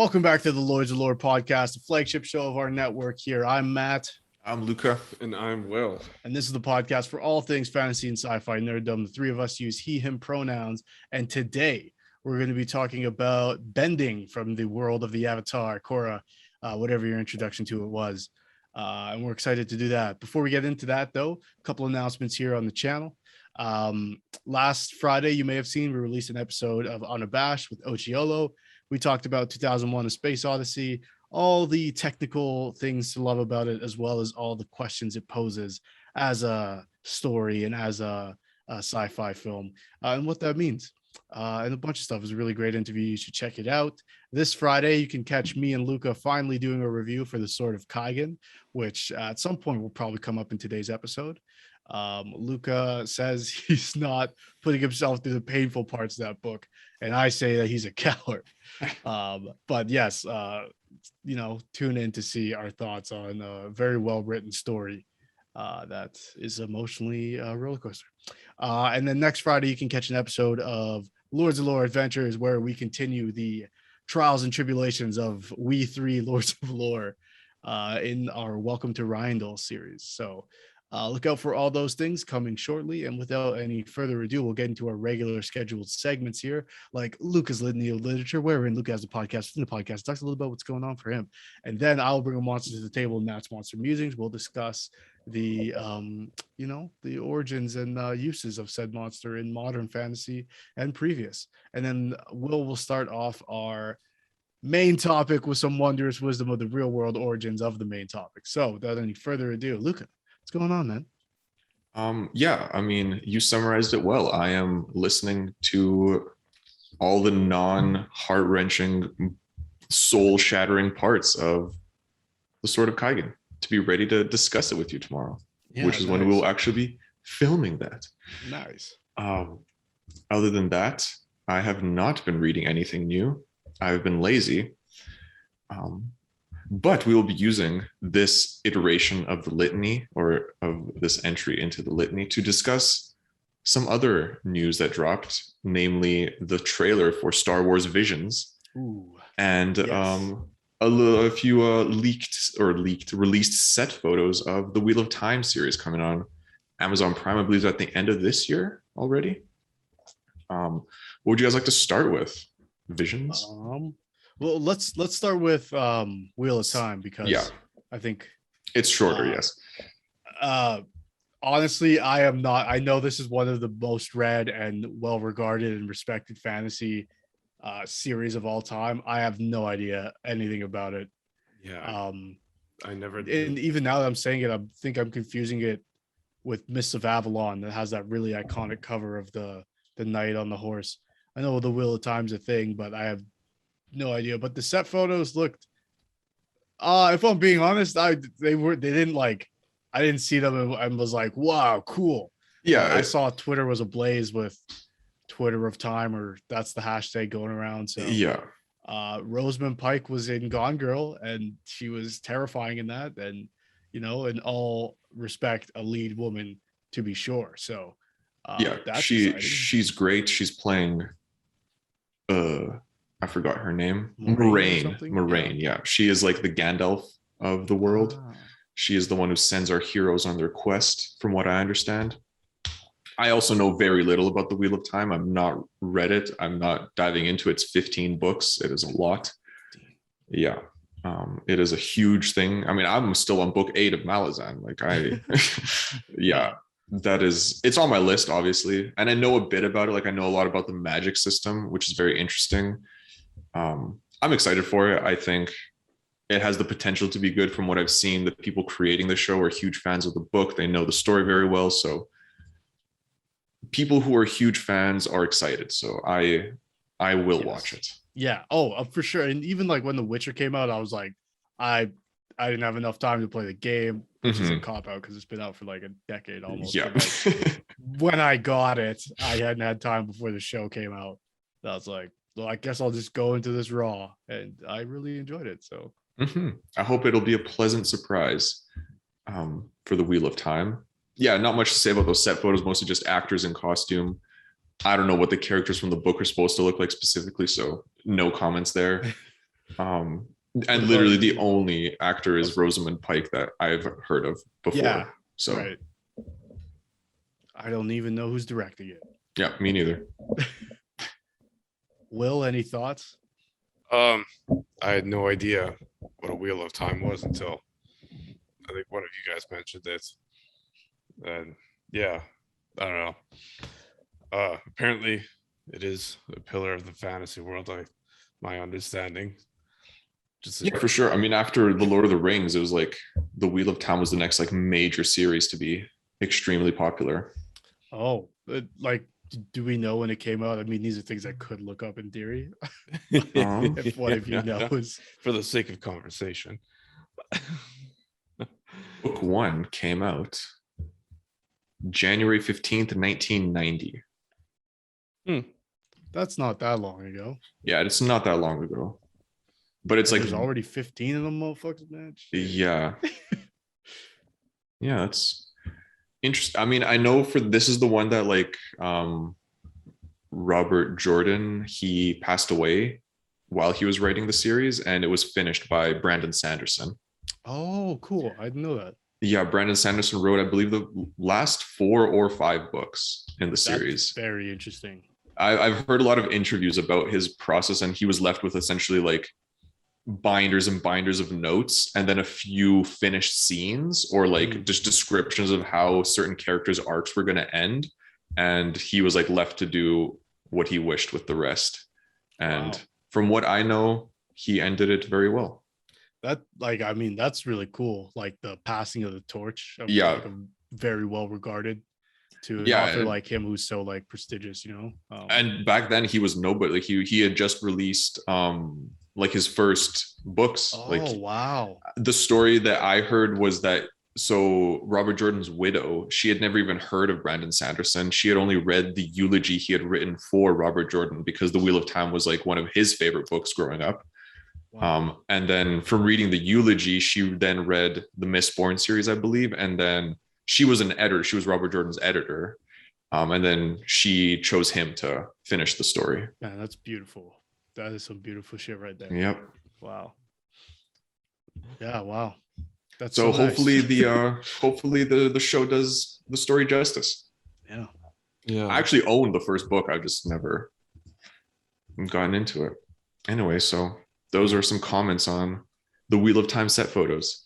Welcome back to the Lords of Lore podcast, the flagship show of our network here. I'm Matt. I'm Luca. And I'm Will. And this is the podcast for all things fantasy and sci-fi nerddom. The three of us use he, him pronouns. And today we're going to be talking about bending from the world of the Avatar, Korra, whatever your introduction to it was. And we're excited to do that. Before we get into that, though, a couple announcements here on the channel. Last Friday, you may have seen, we released an episode of Unabashed with Ochiolo. We talked about 2001: A Space Odyssey, all the technical things to love about it, as well as all the questions it poses as a story and as a sci-fi film, and what that means. And a bunch of stuff. It was a really great interview. You should check it out. This Friday, you can catch me and Luca finally doing a review for The Sword of Kaigen, which at some point will probably come up in today's episode. Luca says he's not putting himself through the painful parts of that book, and I say that he's a coward. But yes, tune in to see our thoughts on a very well written story that is emotionally a roller coaster. And then next Friday, you can catch an episode of Lords of Lore Adventures, where we continue the trials and tribulations of we three Lords of Lore in our Welcome to Rhindal series. So look out for all those things coming shortly. And without any further ado, we'll get into our regular scheduled segments here, like Luca's Litany of Literature, wherein Luca has a podcast within the podcast, talks a little about what's going on for him. And then I'll bring a monster to the table, and that's Monster Musings. We'll discuss the the origins and uses of said monster in modern fantasy and previous. And then will start off our main topic with some wondrous wisdom of the real world origins of the main topic. So without any further ado, Luca, what's going on, man? You summarized it well. I am listening to all the non-heart-wrenching, soul-shattering parts of The Sword of Kaigen to be ready to discuss it with you tomorrow, which is nice. When we will actually be filming that. Nice. Other than that, I have not been reading anything new. I've been lazy. But we will be using this iteration of the litany, or of this entry into the litany, to discuss some other news that dropped, namely the trailer for Star Wars Visions. Ooh, and yes. A few released set photos of the Wheel of Time series coming on Amazon Prime, I believe, at the end of this year already. What would you guys like to start with? Visions? Well, let's start with Wheel of Time, because I think it's shorter. Yes. Honestly, I know this is one of the most read and well-regarded and respected fantasy series of all time. I have no idea anything about it. Yeah. I never did. And even now that I'm saying it, I think I'm confusing it with Mists of Avalon, that has that really iconic cover of the knight on the horse. I know the Wheel of Time's a thing, but I have no idea. But the set photos looked, if I'm being honest, I didn't see them and was like, wow, cool. Yeah. I saw Twitter was ablaze with Twitter of Time, or that's the hashtag going around. So yeah. Rosamund Pike was in Gone Girl, and she was terrifying in that, and in all respect, a lead woman, to be sure. So that's she's great. She's playing I forgot her name. Moraine. Yeah. She is like the Gandalf of the world. She is the one who sends our heroes on their quest, from what I understand. I also know very little about the Wheel of Time. I've not read it. I'm not diving into its 15 books. It is a lot. Yeah. It is a huge thing. I mean, I'm still on book 8 of Malazan. It's on my list, obviously. And I know a bit about it. Like, I know a lot about the magic system, which is very interesting. I'm excited for it. I think it has the potential to be good. From what I've seen, the people creating the show are huge fans of the book. They know the story very well. So people who are huge fans are excited. So I will watch it. Yeah. Oh, for sure. And even like when The Witcher came out, I was like, I didn't have enough time to play the game, which is a cop out because it's been out for like a decade almost. Yeah. Like, when I got it, I hadn't had time before the show came out. I was like, well, I guess I'll just go into this raw, and I really enjoyed it. So I hope it'll be a pleasant surprise for the Wheel of Time. Yeah, not much to say about those set photos, mostly just actors in costume. I don't know what the characters from the book are supposed to look like specifically, so no comments there. And literally the only actor is Rosamund Pike that I've heard of before. Yeah, so right. I don't even know who's directing it. Yeah, me neither. Will, any thoughts? I had no idea what a Wheel of Time was until I think one of you guys mentioned it. And yeah, I don't know. Apparently it is a pillar of the fantasy world, my understanding. Yeah, for sure. I mean, after the Lord of the Rings, it was like the Wheel of Time was the next like major series to be extremely popular. Oh, like, do we know when it came out? I mean, these are things I could look up in theory. If one of you knows, for the sake of conversation. Book 1 came out January 15th, 1990. That's not that long ago. Yeah, it's not that long ago. But it's like there's already 15 of them motherfuckers, man. Yeah. Yeah, that's interesting. I mean, I know this is the one that like Robert Jordan, he passed away while he was writing the series, and it was finished by Brandon Sanderson. Oh, cool. I didn't know that. Yeah, Brandon Sanderson wrote, I believe, the last 4 or 5 books in the series. That's very interesting. I've heard a lot of interviews about his process, and he was left with essentially like binders and binders of notes and then a few finished scenes or like just descriptions of how certain characters' arcs were going to end, and he was like left to do what he wished with the rest. And from what I know, he ended it very well. That, like, I mean, that's really cool, like the passing of the torch of, yeah, like, a very well regarded to an author like him who's so like prestigious, you know. And back then he was nobody. Like he had just released like his first books. Wow. The story that I heard was that, so Robert Jordan's widow, she had never even heard of Brandon Sanderson. She had only read the eulogy he had written for Robert Jordan because The Wheel of Time was like one of his favorite books growing up. Wow. And then from reading the eulogy, she then read the Mistborn series, I believe. And then she was an editor. She was Robert Jordan's editor. And then she chose him to finish the story. Man, that's beautiful. That is some beautiful shit right there. Yep. Wow. Yeah. Wow. That's so hopefully nice. hopefully the show does the story justice. Yeah. Yeah. I actually owned the first book. I've just never gotten into it. Anyway, so those are some comments on the Wheel of Time set photos.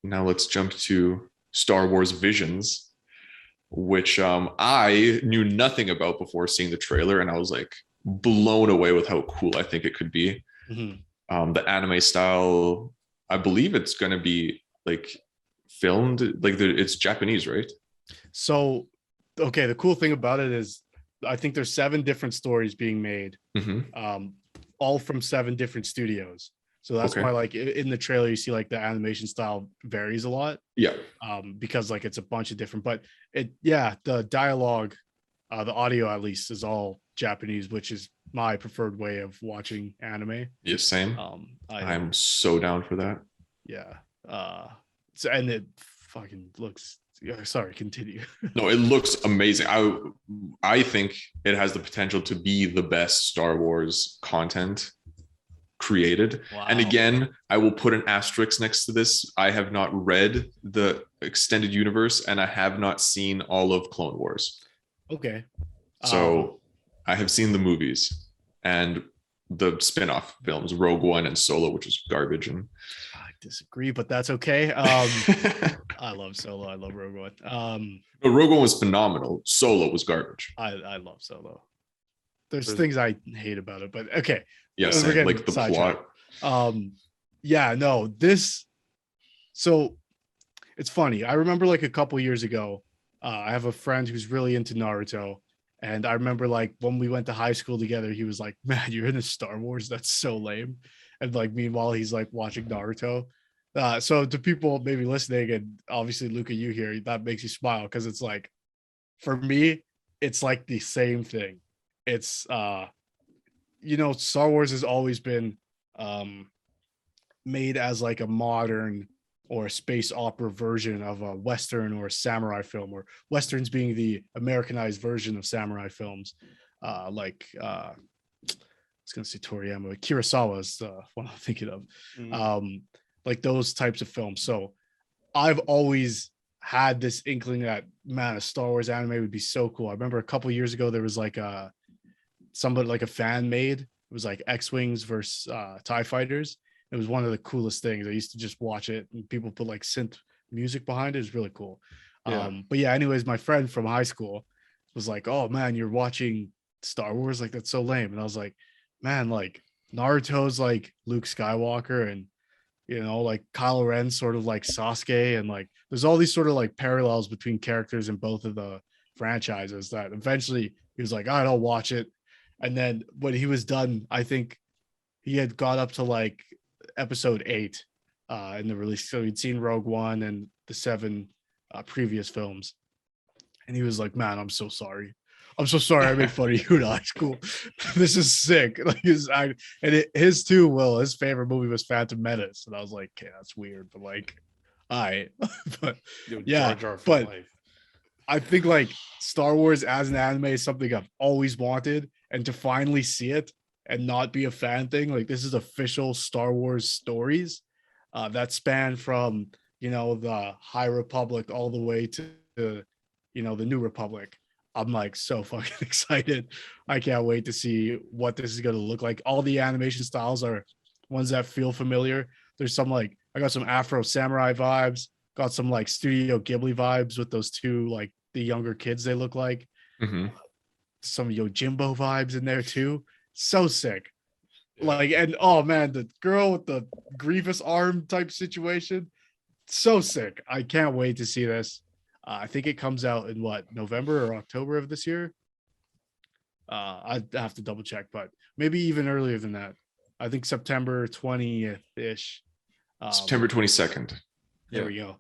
Now let's jump to Star Wars Visions, which I knew nothing about before seeing the trailer, and I was like blown away with how cool I think it could be. The anime style, I believe it's going to be like filmed, like it's Japanese, right? So, okay, the cool thing about it is I think there's 7 different stories being made, all from 7 different studios. So that's why, like, in the trailer, you see like the animation style varies a lot. Yeah. Because like it's a bunch of different, but the dialogue, the audio at least is all Japanese, which is my preferred way of watching anime. Yeah, same. I'm so down for that. Yeah. So, and it fucking looks. Sorry, continue. No, it looks amazing. I think it has the potential to be the best Star Wars content created. Wow. And again, I will put an asterisk next to this. I have not read the extended universe, and I have not seen all of Clone Wars. Okay. So I have seen the movies and the spin-off films, Rogue One and Solo, which is garbage. And I disagree, but that's okay. I love Solo. I love Rogue One. But Rogue One was phenomenal. Solo was garbage. I love Solo. There's things I hate about it, but okay. Yes, yeah, like the plot. So it's funny. I remember like a couple years ago, I have a friend who's really into Naruto. And I remember like when we went to high school together, he was like, man, you're into Star Wars? That's so lame. And like, meanwhile, he's like watching Naruto. So to people maybe listening, and obviously Luca, you here, that makes you smile, because it's like, for me, it's like the same thing. It's, Star Wars has always been made as like a modern or a space opera version of a Western or a samurai film, or Westerns being the Americanized version of samurai films. was gonna say Toriyama, but Kurosawa is the one I'm thinking of. Like those types of films. So I've always had this inkling that, man, a Star Wars anime would be so cool. I remember a couple years ago there was like somebody like a fan made. It was like X-Wings versus TIE Fighters. It was one of the coolest things. I used to just watch it and people put like synth music behind it. It's really cool. Yeah. But yeah, anyways, my friend from high school was like, oh man, you're watching Star Wars? Like, that's so lame. And I was like, man, like Naruto's like Luke Skywalker, and like Kylo Ren's sort of like Sasuke, and like there's all these sort of like parallels between characters in both of the franchises that eventually he was like, all right, I'll watch it. And then when he was done, I think he had got up to like episode 8 in the release. So he'd seen Rogue One and the 7 previous films. And he was like, man, I'm so sorry. I'm so sorry I made fun of you in high school. This is sick. Like his too, Will, his favorite movie was Phantom Menace. And I was like, okay, that's weird, but like, all right. But yeah, Jar for but life. I think like Star Wars as an anime is something I've always wanted, and to finally see it and not be a fan thing, like this is official Star Wars stories that span from the High Republic all the way to the New Republic. I'm like so fucking excited. I can't wait to see what this is going to look like. All the animation styles are ones that feel familiar. There's some like, I got some Afro Samurai vibes, got some like Studio Ghibli vibes with those two, like the younger kids they look like. Some Yojimbo vibes in there too. So sick. Yeah. Like, and oh man, the girl with the Grievous arm type situation. So sick. I can't wait to see this. I think it comes out in November or October of this year. I'd have to double check, but maybe even earlier than that. I think September 20th ish. September 22nd. There we go.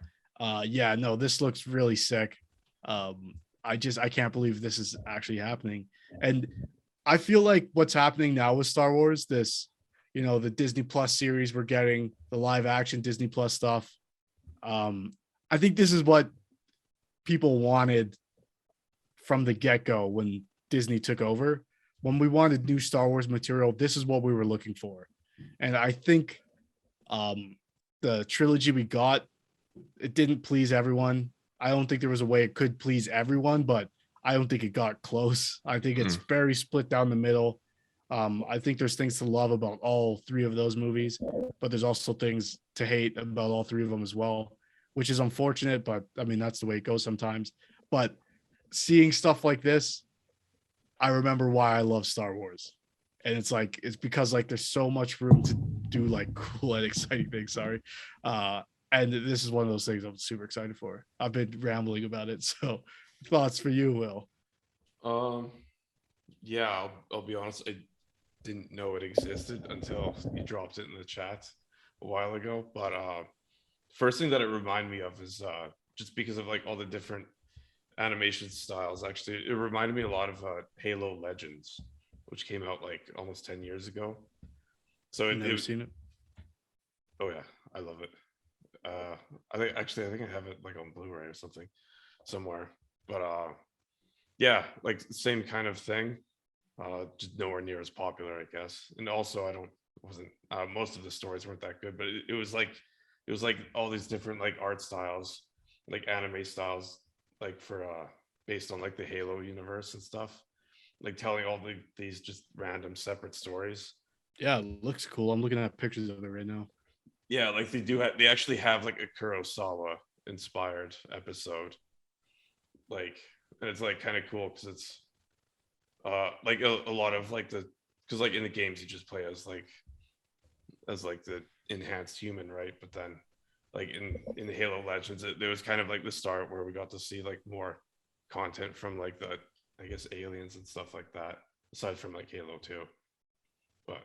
Yeah, no, this looks really sick. I can't believe this is actually happening. And I feel like what's happening now with Star Wars, this, the Disney Plus series we're getting, the live action Disney Plus stuff. I think this is what people wanted from the get-go when Disney took over. When we wanted new Star Wars material, this is what we were looking for. And I think the trilogy we got, it didn't please everyone. I don't think there was a way it could please everyone, but I don't think it got close. I think it's very split down the middle. I think there's things to love about all 3 of those movies, but there's also things to hate about all 3 of them as well, which is unfortunate, but I mean, that's the way it goes sometimes. But seeing stuff like this, I remember why I love Star Wars. And it's because like there's so much room to do like cool and exciting things. Sorry. And this is one of those things I'm super excited for. I've been rambling about it. So thoughts for you, Will? Yeah, I'll be honest. I didn't know it existed until you dropped it in the chat a while ago. But first thing that it reminded me of is just because of like all the different animation styles. Actually, it reminded me a lot of Halo Legends, which came out like almost 10 years ago. So I've never seen it. Oh yeah, I love it. I think I have it like on Blu-ray or something somewhere. But yeah, like same kind of thing. Just nowhere near as popular, I guess. And also wasn't most of the stories weren't that good, but it was like all these different like art styles, like anime styles, like for based on like the Halo universe and stuff, like telling all these just random separate stories. Yeah, it looks cool. I'm looking at pictures of it right now. Yeah, like they actually have like a Kurosawa inspired episode, like, and it's like kind of cool because it's like a lot of like because like in the games you just play as like the enhanced human, right? But then like in the Halo Legends, there was kind of like the start where we got to see like more content from like the, I guess, aliens and stuff like that, aside from like Halo 2. But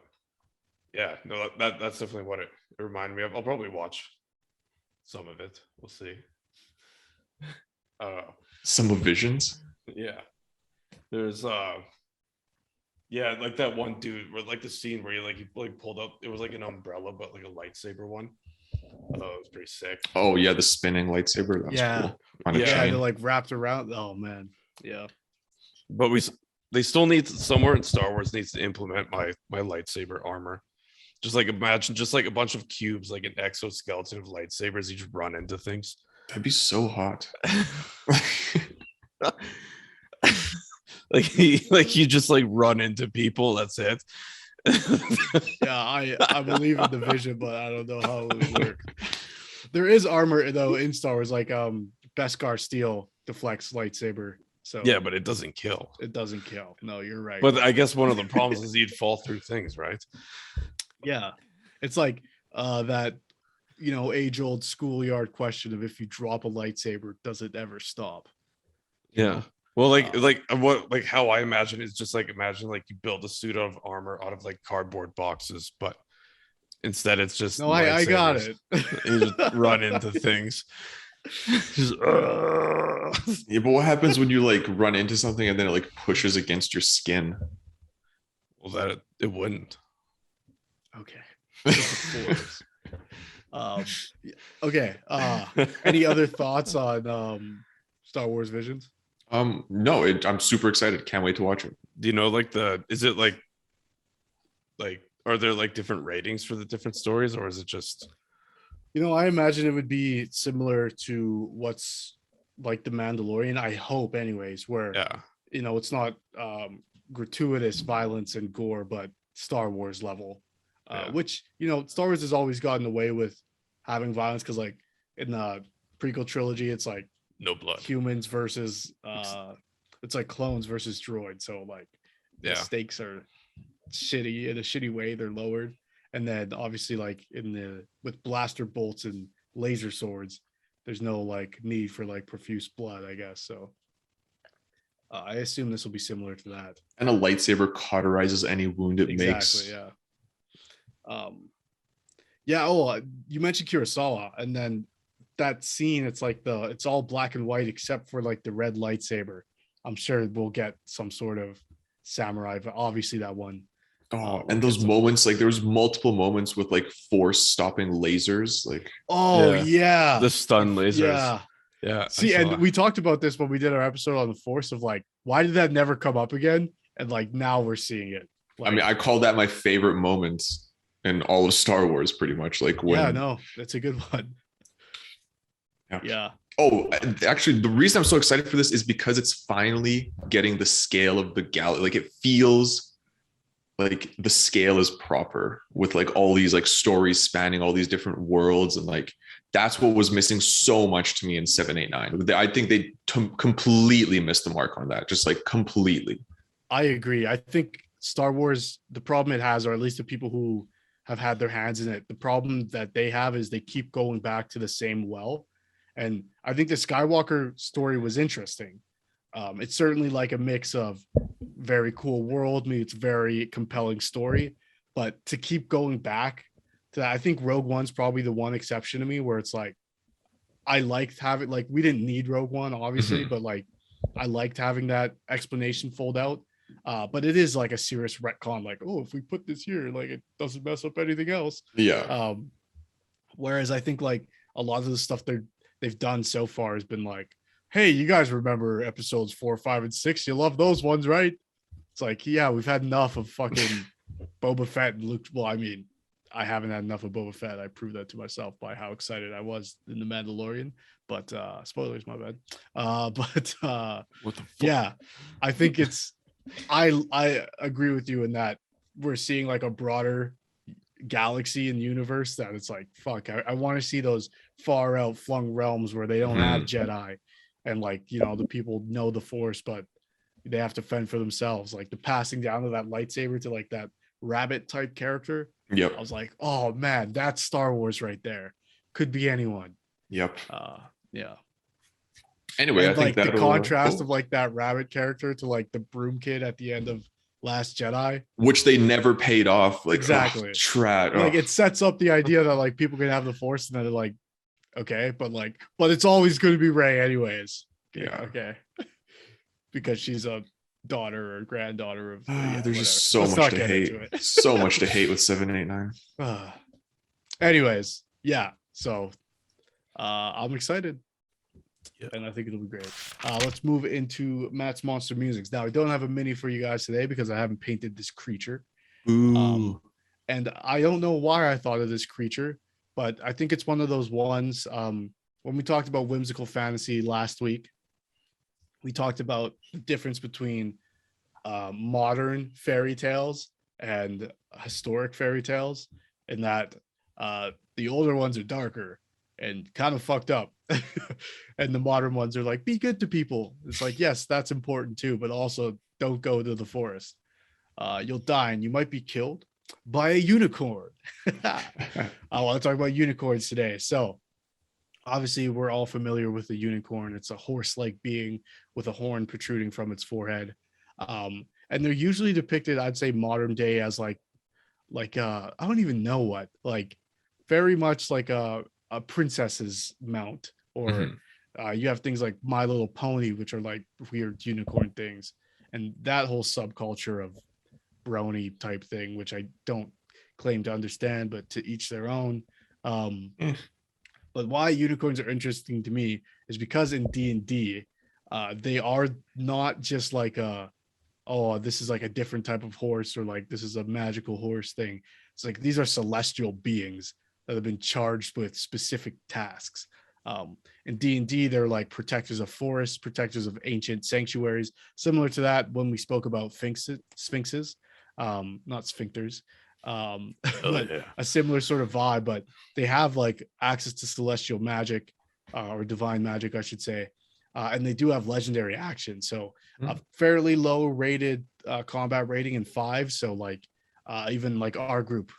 yeah, no, that's definitely what it reminded me of. I'll probably watch some of it. We'll see. Some of Visions. Yeah, there's yeah, like that one dude where like the scene where he pulled up, it was like an umbrella but like a lightsaber one. I thought it was pretty sick. Oh yeah, the spinning lightsaber. That was cool. Yeah, they're like wrapped around. Oh man, yeah. But we they still need somewhere in Star Wars needs to implement my lightsaber armor. Just like imagine just like a bunch of cubes, like an exoskeleton of lightsabers. You just run into things. That'd be so hot. like you just like run into people. That's it. Yeah, I believe in the vision, but I don't know how it would work. There is armor though in Star Wars, like Beskar steel deflects lightsaber. So yeah, but it doesn't kill. It doesn't kill. No, you're right. But I guess one of the problems is you'd fall through things, right? Yeah, it's like that, age-old schoolyard question of if you drop a lightsaber, does it ever stop? Yeah. Well, like how I imagine is just like imagine like you build a suit of armor out of like cardboard boxes, but instead it's just no, I got it. You just run into things. Just, yeah, but what happens when you like run into something and then it like pushes against your skin? Well, that it wouldn't. Okay. Okay. Any other thoughts on Star Wars Visions? No, I'm super excited. Can't wait to watch it. Do you know is it like are there like different ratings for the different stories, or is it just I imagine it would be similar to what's like The Mandalorian, I hope anyways, where it's not gratuitous violence and gore, but Star Wars level. Which Star Wars has always gotten away with having violence because like in the prequel trilogy it's like no blood humans versus it's like clones versus droids, so like the stakes are shitty in a shitty way, they're lowered. And then obviously like with blaster bolts and laser swords there's no like need for like profuse blood, I guess. So I assume this will be similar to that. And a lightsaber cauterizes any wound it makes. Yeah. You mentioned Kurosawa, and then that scene, it's like it's all black and white except for like the red lightsaber. I'm sure we'll get some sort of samurai, but obviously that one. And those moments, like there was multiple moments with like force stopping lasers, like the stun lasers. Yeah. See, and we talked about this when we did our episode on the force of like, why did that never come up again? And like now we're seeing it. Like, I mean, I call that my favorite moments in all of Star Wars, pretty much. Like when that's a good one. Yeah. Oh, actually, the reason I'm so excited for this is because it's finally getting the scale of the galaxy. Like it feels like the scale is proper with like all these like stories spanning all these different worlds, and like that's what was missing so much to me in 789. I think they completely missed the mark on that, just like completely. I agree. I think Star Wars, the problem it has, or at least the people who have had their hands in it, the problem that they have is they keep going back to the same well. And I think the Skywalker story was interesting. It's certainly like a mix of very cool world meets very compelling story, but to keep going back to that, I think Rogue One's probably the one exception to me where it's like, I liked having, like, we didn't need Rogue One obviously, but like I liked having that explanation fold out. But it is like a serious retcon, like, oh, if we put this here, like it doesn't mess up anything else. Yeah. Whereas I think like a lot of the stuff they've done so far has been like, hey, you guys remember episodes 4, 5, and 6? You love those ones, right? It's like, yeah, we've had enough of fucking Boba Fett and Luke. Well, I mean, I haven't had enough of Boba Fett. I proved that to myself by how excited I was in The Mandalorian. But spoilers, my bad. What the fuck? Yeah, I think I agree with you in that we're seeing like a broader galaxy and universe that it's like, fuck, I want to see those far out flung realms where they don't have Jedi, and like, the people know the Force, but they have to fend for themselves. Like the passing down of that lightsaber to like that rabbit type character. Yep. I was like, oh man, that's Star Wars right there. Could be anyone. Yep. Yeah. Anyway, and I think like that the contrast of like that rabbit character to like the broom kid at the end of Last Jedi, which they never paid off. Like, exactly. Like it sets up the idea that like people can have the Force, and then they're like, okay, but it's always going to be Rey anyways. Yeah. Okay. Because she's a daughter or granddaughter of. There's just so much to hate. So much to hate with 789. Anyways, yeah. So I'm excited. And I think it'll be great. Let's move into Matt's Monster Musics. Now, I don't have a mini for you guys today because I haven't painted this creature. And I don't know why I thought of this creature, but I think it's one of those ones. When we talked about whimsical fantasy last week, we talked about the difference between modern fairy tales and historic fairy tales, and that the older ones are darker and kind of fucked up. And the modern ones are like, be good to people. It's like, yes, that's important too, but also don't go to the forest. You'll die and you might be killed by a unicorn. I want to talk about unicorns today. So obviously we're all familiar with the unicorn. It's a horse-like being with a horn protruding from its forehead. And they're usually depicted, I'd say modern day, as like I don't even know what, like very much like a princess's mount, or you have things like My Little Pony, which are like weird unicorn things, and that whole subculture of brony type thing, which I don't claim to understand, but to each their own. But why unicorns are interesting to me is because in D&D, they are not just like this is like a different type of horse, or like this is a magical horse thing. It's like these are celestial beings that have been charged with specific tasks. In D&D, they're like protectors of forests, protectors of ancient sanctuaries, similar to that when we spoke about sphinxes, not sphincters, but a similar sort of vibe. But they have like access to celestial magic, or divine magic, I should say. And they do have legendary action. So a fairly low rated combat rating in 5. So like even like our group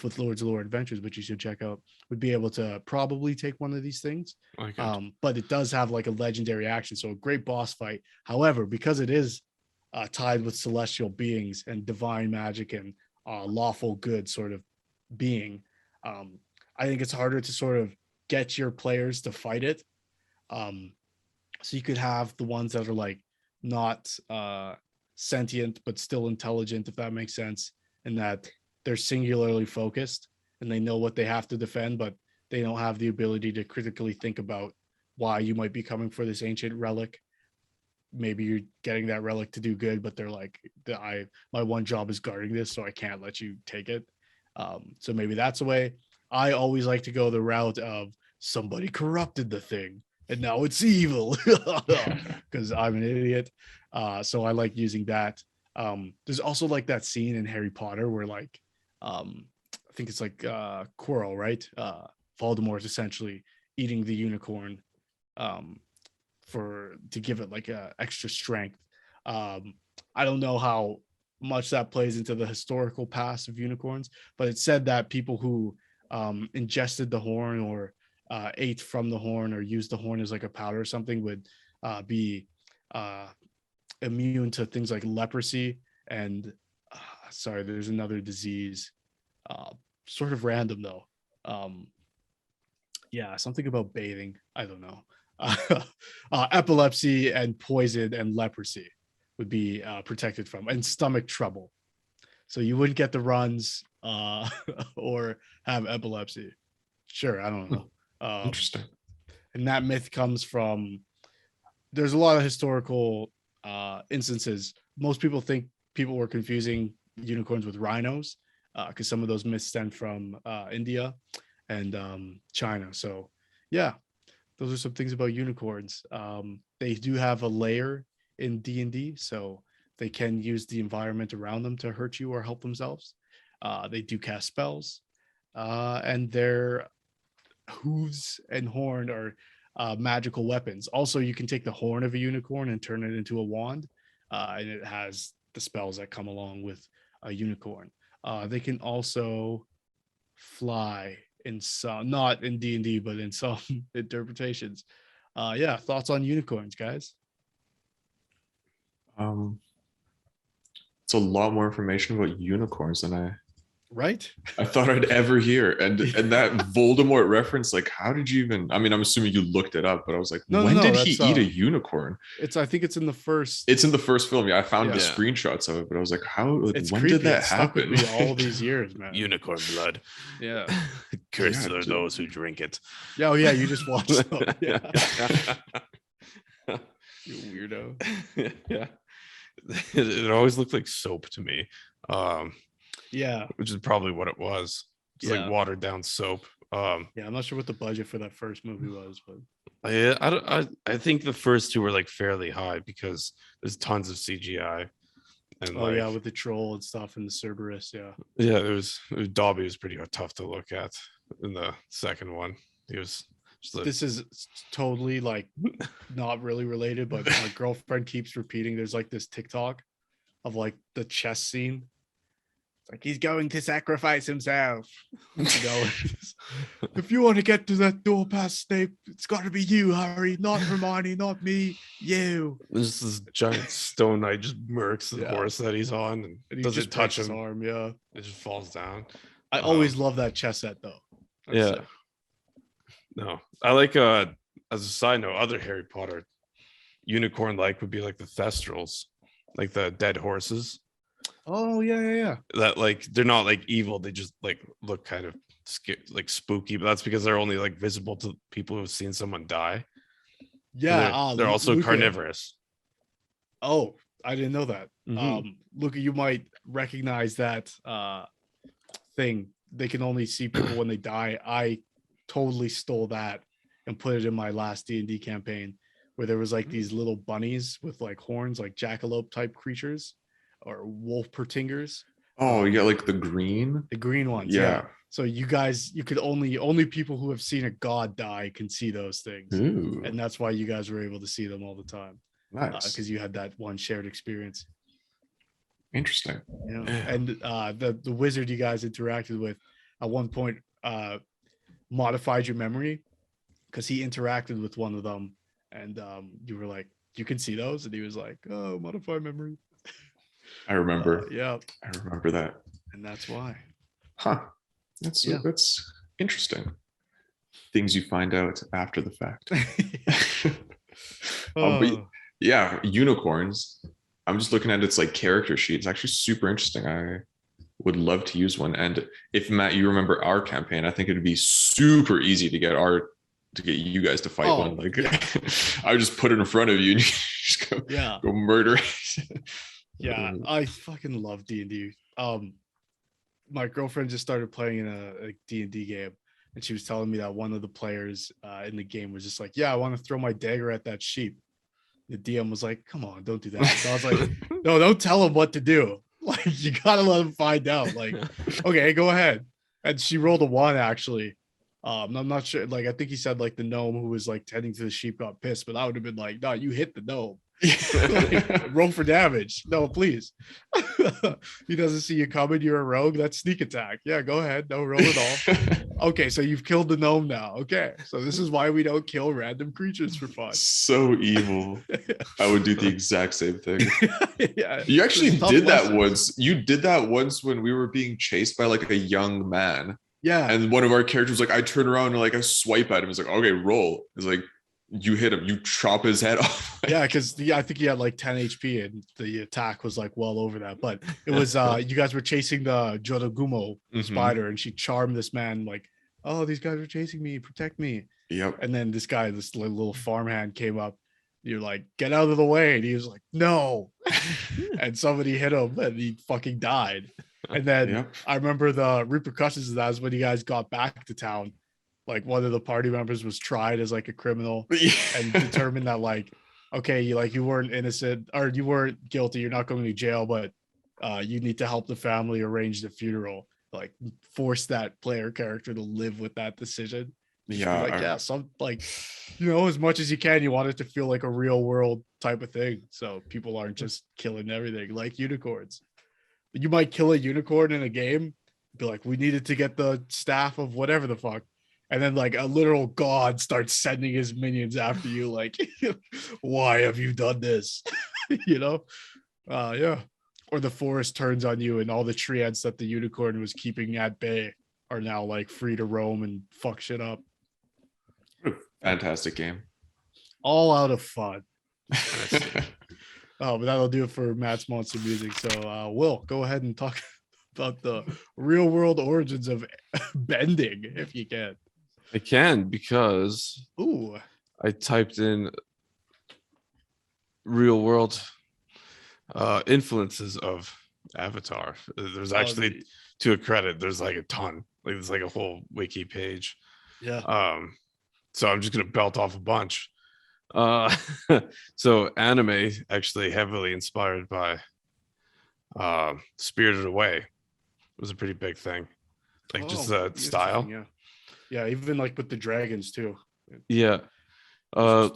with Lords of Lore Adventures, which you should check out, would be able to probably take one of these things. But it does have like a legendary action. So a great boss fight. However, because it is tied with celestial beings and divine magic and lawful good sort of being, I think it's harder to sort of get your players to fight it. So you could have the ones that are like not sentient but still intelligent, if that makes sense, and that they're singularly focused and they know what they have to defend, but they don't have the ability to critically think about why you might be coming for this ancient relic. Maybe you're getting that relic to do good, but they're like, my one job is guarding this, so I can't let you take it. So maybe that's a way. I always like to go the route of somebody corrupted the thing and now it's evil because I'm an idiot. So I like using that. There's also like that scene in Harry Potter where like, I think it's like Quirrell, right? Voldemort's essentially eating the unicorn to give it like a extra strength. I don't know how much that plays into the historical past of unicorns, but it said that people who ingested the horn or ate from the horn or used the horn as like a powder or something would be immune to things like leprosy and sorry, there's another disease, sort of random though. Yeah, something about bathing, I don't know. Epilepsy and poison and leprosy would be protected from, and stomach trouble. So you wouldn't get the runs or have epilepsy. Sure, I don't know. Interesting. And that myth comes from, there's a lot of historical instances. Most people think people were confusing unicorns with rhinos because some of those myths stem from India and China. So yeah, those are some things about unicorns. They do have a lair in D&D, so they can use the environment around them to hurt you or help themselves. They do cast spells, and their hooves and horn are magical weapons. Also, you can take the horn of a unicorn and turn it into a wand, and it has the spells that come along with a unicorn. They can also fly in some, not in D&D, but in some interpretations. Yeah, thoughts on unicorns, guys? It's a lot more information about unicorns than I Right? I thought I'd ever hear. And that Voldemort reference, like, how did you even? I mean, I'm assuming you looked it up, but I was like, when did he eat a unicorn? I think it's in the first. It's in the first film. Yeah, I found the screenshots of it, but I was like, how? Like, it's when creepy. did that It's stuck happen? with me all these years, man. Unicorn blood. Yeah. Cursed are those who drink it. Yeah, oh yeah, you just watched them. Yeah. You weirdo. Yeah. It always looked like soap to me. Yeah. Which is probably what it was. It's like watered down soap. Yeah, I'm not sure what the budget for that first movie was, but I think the first two were like fairly high because there's tons of CGI. And with the troll and stuff and the Cerberus, Dobby was pretty tough to look at in the second one. He was this is totally like not really related, but my girlfriend keeps repeating there's like this TikTok of like the chess scene. It's like he's going to sacrifice himself. You know, if you want to get to that door past Snape, it's got to be you, Harry, not Hermione, not me, you. There's this giant stone knight just murks the horse that he's on and he doesn't just touch his him. Arm, yeah. It just falls down. I always love that chess set though. No, I like as a side note, other Harry Potter unicorn like would be like the Thestrals, like the dead horses. Oh yeah. That like they're not like evil, they just like look kind of like spooky, but that's because they're only like visible to people who've seen someone die. Yeah, they're also Luca. Carnivorous. Oh, I didn't know that. Mm-hmm. Luca, you might recognize that thing. They can only see people when they die. I totally stole that and put it in my last D&D campaign where there was like these little bunnies with like horns, like jackalope type creatures or wolf pertingers. Oh, yeah, like the green ones. Yeah. So you could only people who have seen a god die can see those things. Ooh. And that's why you guys were able to see them all the time. Nice. Because you had that one shared experience. Interesting. Yeah. And the wizard you guys interacted with at one point modified your memory because he interacted with one of them and you were like, you can see those, and he was like, oh, modify memory. I remember. Yeah, I remember that. And that's why. That's interesting. Things you find out after the fact. But yeah, unicorns. I'm just looking at its like character sheet. It's actually super interesting. I would love to use one. And if Matt, you remember our campaign, I think it'd be super easy to get you guys to fight one. Like I would just put it in front of you and you just go murder it. Yeah, I fucking love D&D. My girlfriend just started playing in a D&D game, and she was telling me that one of the players in the game was just like, yeah, I want to throw my dagger at that sheep. The DM was like, come on, don't do that. So I was like, no, don't tell him what to do. Like, you gotta let him find out. Like, okay, go ahead. And she rolled a 1 actually. I'm not sure. Like, I think he said like the gnome who was like tending to the sheep got pissed, but I would have been like, no, you hit the gnome. Like, roll for damage. No, please. He doesn't see you coming. You're a rogue. That's sneak attack. Yeah, go ahead. No, roll it all. Okay, so you've killed the gnome now. Okay, so this is why we don't kill random creatures for fun. So evil. I would do the exact same thing. Yeah, you actually did that once. You did that once when we were being chased by like a young man. Yeah, and one of our characters was like, I turn around and like I swipe at him. It's like, okay, roll. It's like, you hit him, you chop his head off. Yeah, because I think he had like 10 HP and the attack was like well over that. But it was you guys were chasing the Jodogumo spider, and she charmed this man like, oh, these guys are chasing me, protect me. Yep. And then this guy, this little farmhand came up. You're like, get out of the way. And he was like, no. And somebody hit him and he fucking died. And then I remember the repercussions of that is when you guys got back to town. Like one of the party members was tried as like a criminal and determined that like, okay, you weren't innocent or you weren't guilty. You're not going to jail, but you need to help the family arrange the funeral. Like force that player character to live with that decision. Yeah. Like, some like, as much as you can, you want it to feel like a real world type of thing. So people aren't just killing everything like unicorns. You might kill a unicorn in a game, be like, we needed to get the staff of whatever the fuck. And then like a literal god starts sending his minions after you. Like, why have you done this? Yeah. or the forest turns on you and all the tree ants that the unicorn was keeping at bay are now like free to roam and fuck shit up. Fantastic game. All out of fun. But that'll do it for Matt's Monster Music. So Will, go ahead and talk about the real world origins of bending if you can. I can, because I typed in real world influences of Avatar. There's actually, to a credit, there's like a ton. Like there's like a whole wiki page. Yeah. So I'm just gonna belt off a bunch. So anime actually heavily inspired by Spirited Away was a pretty big thing. Like just the style. Yeah, even like with the dragons too. Yeah. There's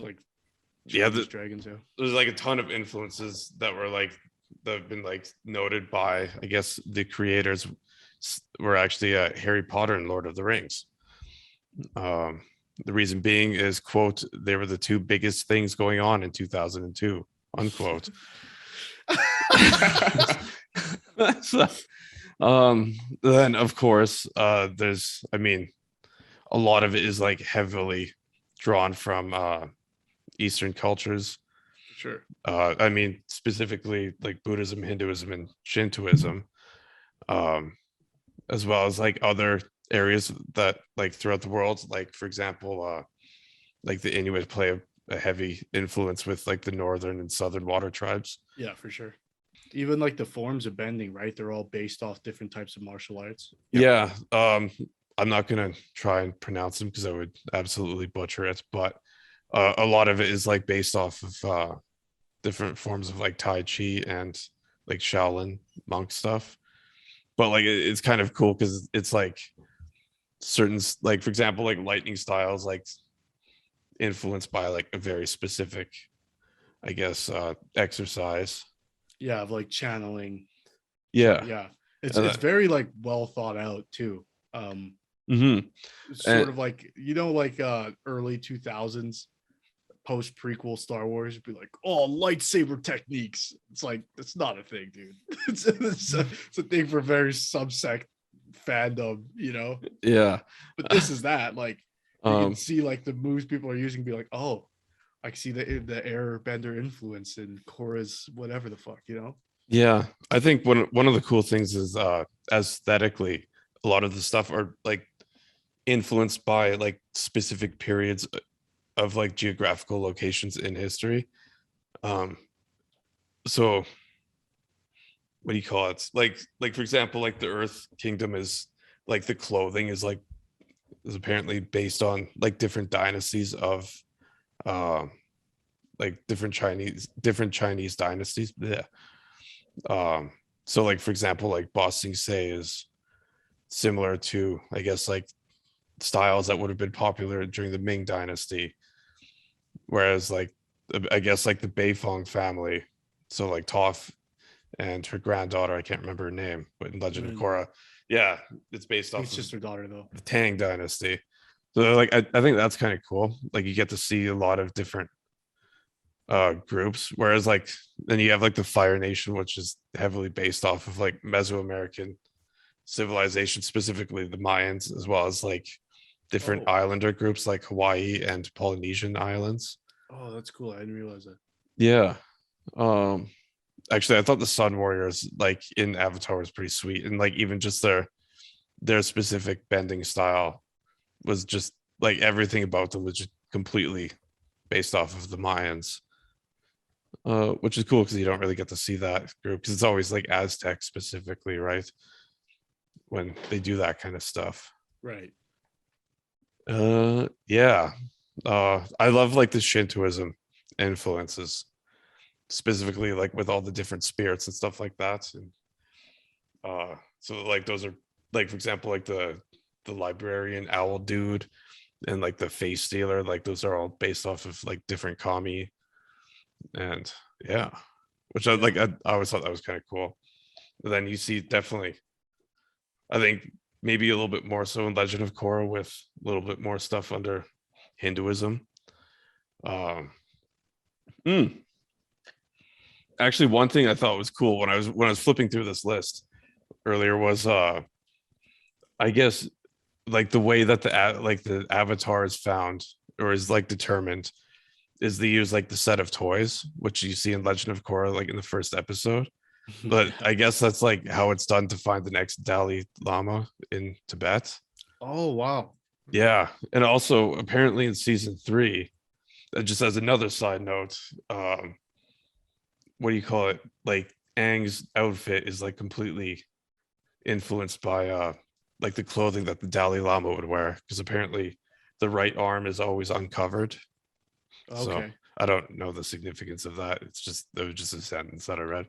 dragons. Yeah, there's like a ton of influences that have been like noted by, I guess, the creators were actually Harry Potter and Lord of the Rings. The reason being is, quote, they were the two biggest things going on in 2002, unquote. Then of course there's, I mean, a lot of it is like heavily drawn from Eastern cultures. Sure. I mean, specifically like Buddhism, Hinduism, and Shintoism, as well as like other areas that like throughout the world, like for example, like the Inuit play a heavy influence with like the northern and southern water tribes. Yeah, for sure. Even like the forms of bending, right? They're all based off different types of martial arts. Yeah. I'm not gonna try and pronounce them because I would absolutely butcher it, but a lot of it is like based off of different forms of like Tai Chi and like Shaolin monk stuff. But like it's kind of cool because it's like certain, like for example, like lightning styles like influenced by like a very specific, I guess, exercise. Yeah, of like channeling. Yeah. So, yeah. It's very like well thought out too. Sort of like, you know, like early 2000s post prequel Star Wars be like, oh, lightsaber techniques. It's like, it's not a thing, dude. it's a thing for very subsect fandom, you know. Yeah, but this is that, like, you can see like the moves people are using, be like, oh, I can see the airbender influence in Korra's whatever the fuck, you know. Yeah, I think one of the cool things is aesthetically, a lot of the stuff are like influenced by like specific periods of like geographical locations in history. So what do you call it? Like for example, like the Earth Kingdom is like the clothing is apparently based on like different dynasties of like different Chinese dynasties. Yeah. So like for example, like Ba Sing Se is similar to, I guess, like styles that would have been popular during the Ming dynasty, whereas like I guess like the Beifong family, so like Toph and her granddaughter, I can't remember her name, but in Legend of Korra, yeah, it's based off. It's just her daughter though. The Tang dynasty. So like I think that's kind of cool. Like you get to see a lot of different groups, whereas like then you have like the Fire Nation, which is heavily based off of like Mesoamerican civilization, specifically the Mayans, as well as like different islander groups like Hawaii and Polynesian islands. Oh, that's cool. I didn't realize that. Yeah. Actually, I thought the Sun Warriors like in Avatar was pretty sweet, and like even just their specific bending style was just like everything about them was just completely based off of the Mayans, which is cool because you don't really get to see that group because it's always like Aztec specifically, right? When they do that kind of stuff, right? Yeah. I love like the Shintoism influences, specifically like with all the different spirits and stuff like that. And so like those are like, for example, like the librarian owl dude and like the face stealer, like those are all based off of like different kami. And yeah, which I like, I always thought that was kind of cool. But then you see definitely, I think maybe a little bit more so in Legend of Korra with a little bit more stuff under Hinduism. Actually, one thing I thought was cool when I was flipping through this list earlier was I guess like the way that the avatar is found or is like determined is they use like the set of toys, which you see in Legend of Korra, like in the first episode. But I guess that's like how it's done to find the next Dalai Lama in Tibet. Oh wow. Yeah. And also apparently in season 3, just as another side note, what do you call it? Like Aang's outfit is like completely influenced by like the clothing that the Dalai Lama would wear, because apparently the right arm is always uncovered. So Okay. I don't know the significance of that. It was just a sentence that I read.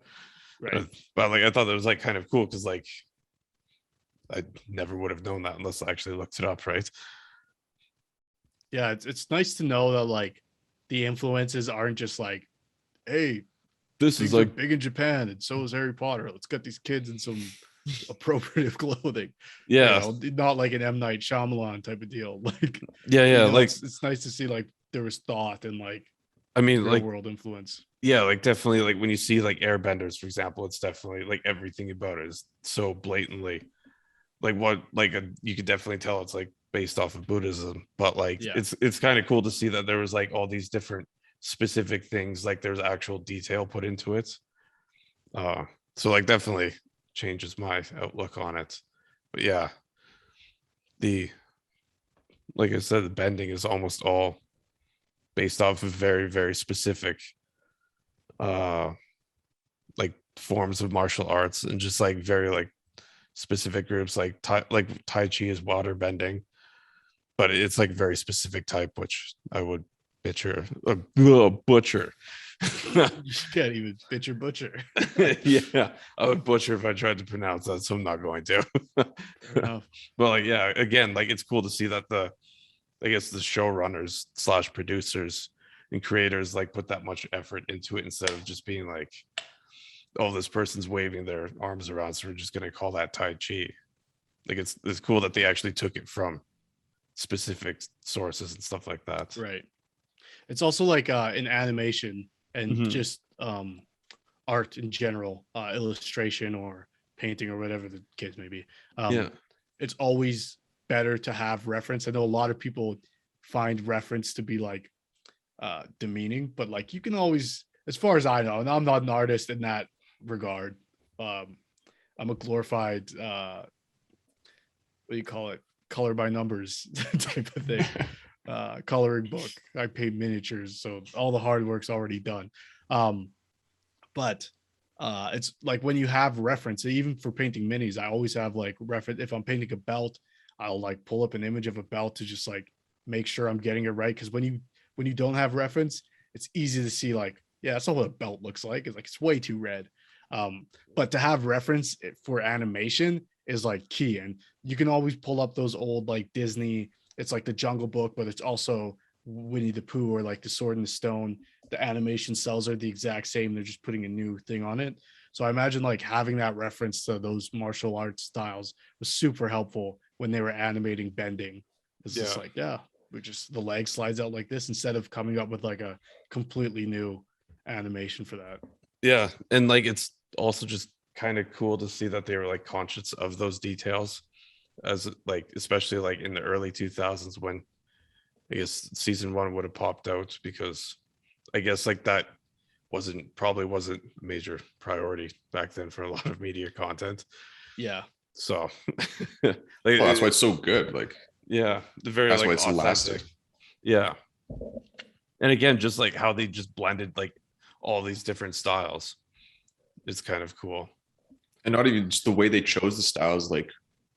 Right. But like I thought that was like kind of cool because like I never would have known that unless I actually looked it up, right? Yeah, it's nice to know that like the influences aren't just like, hey, This is like big in Japan and so is Harry Potter. Let's get these kids in some appropriate clothing. yeah, Not like an M. Night Shyamalan type of deal. Like yeah, like it's nice to see like there was thought and like I mean real like world influence. yeah, like definitely like when you see like airbenders, for example, it's definitely like everything about it is so blatantly like you could definitely tell it's like based off of Buddhism, but like Yeah. it's kind of cool to see that there was like all these different specific things, like there's actual detail put into it. So like definitely changes my outlook on it. But yeah, the like I said, the bending is almost all based off of very, very specific like forms of martial arts and just like very like specific groups like Tai Chi is water bending, but it's like very specific type, which I would butcher. You can't even butcher. Yeah, I would butcher if I tried to pronounce that, so I'm not going to. But like, yeah, again, like it's cool to see that I guess the showrunners / producers and creators like put that much effort into it instead of just being like, oh, this person's waving their arms around, so we're just gonna call that Tai Chi. Like it's cool that they actually took it from specific sources and stuff like that. Right. It's also like in animation and just art in general, illustration or painting or whatever the case may be. It's always better to have reference. I know a lot of people find reference to be like demeaning, but like you can always, as far as I know, and I'm not an artist in that regard. I'm a glorified what do you call it? Color by numbers type of thing. Coloring book. I paint miniatures, so all the hard work's already done. But it's like when you have reference, even for painting minis, I always have like reference. If I'm painting a belt, I'll like pull up an image of a belt to just like make sure I'm getting it right. Because when you don't have reference, it's easy to see like, yeah, that's not what a belt looks like. It's like it's way too red. But to have reference for animation is like key, and you can always pull up those old like Disney. It's like the Jungle Book, but it's also Winnie the Pooh or like the Sword in the Stone. The animation cells are the exact same. They're just putting a new thing on it. So I imagine like having that reference to those martial arts styles was super helpful when they were animating bending. It's just like, yeah, we just the leg slides out like this instead of coming up with like a completely new animation for that. Yeah, and like it's also just kind of cool to see that they were like conscious of those details, as like especially like in the early 2000s when I guess season 1 would have popped out, because I guess like that probably wasn't a major priority back then for a lot of media content. Yeah. So like, that's why it's so good. Like, yeah, the very that's like why it's authentic. lasted. Yeah. And again, just like how they just blended like all these different styles. It's kind of cool. And not even just the way they chose the styles, like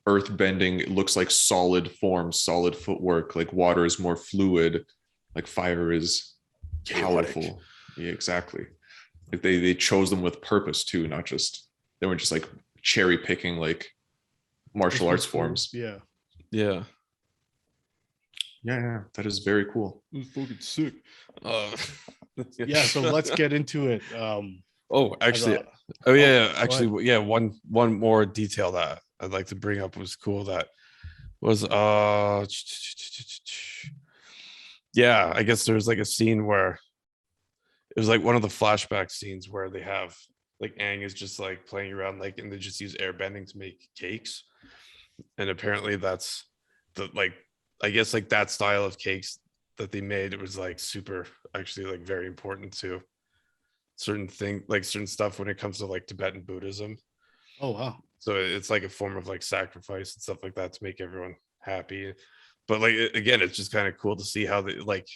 earth bending, it looks like solid form, solid footwork, like water is more fluid, like fire is powerful. Yeah, exactly. Like they chose them with purpose too, not just they weren't just like cherry picking like martial arts forms. Yeah. Yeah. Yeah, that is very cool. It was fucking sick. Yeah, so let's get into it. One more detail that I'd like to bring up was cool. That was yeah, I guess there's like a scene where it was like one of the flashback scenes where they have like Aang is just like playing around, like, and they just use air bending to make cakes. And apparently that's the, like, I guess like that style of cakes that they made, it was like super, actually like very important to certain thing, like certain stuff when it comes to like Tibetan Buddhism. Oh wow. So it's like a form of like sacrifice and stuff like that to make everyone happy. But like again, it's just kind of cool to see how they, like,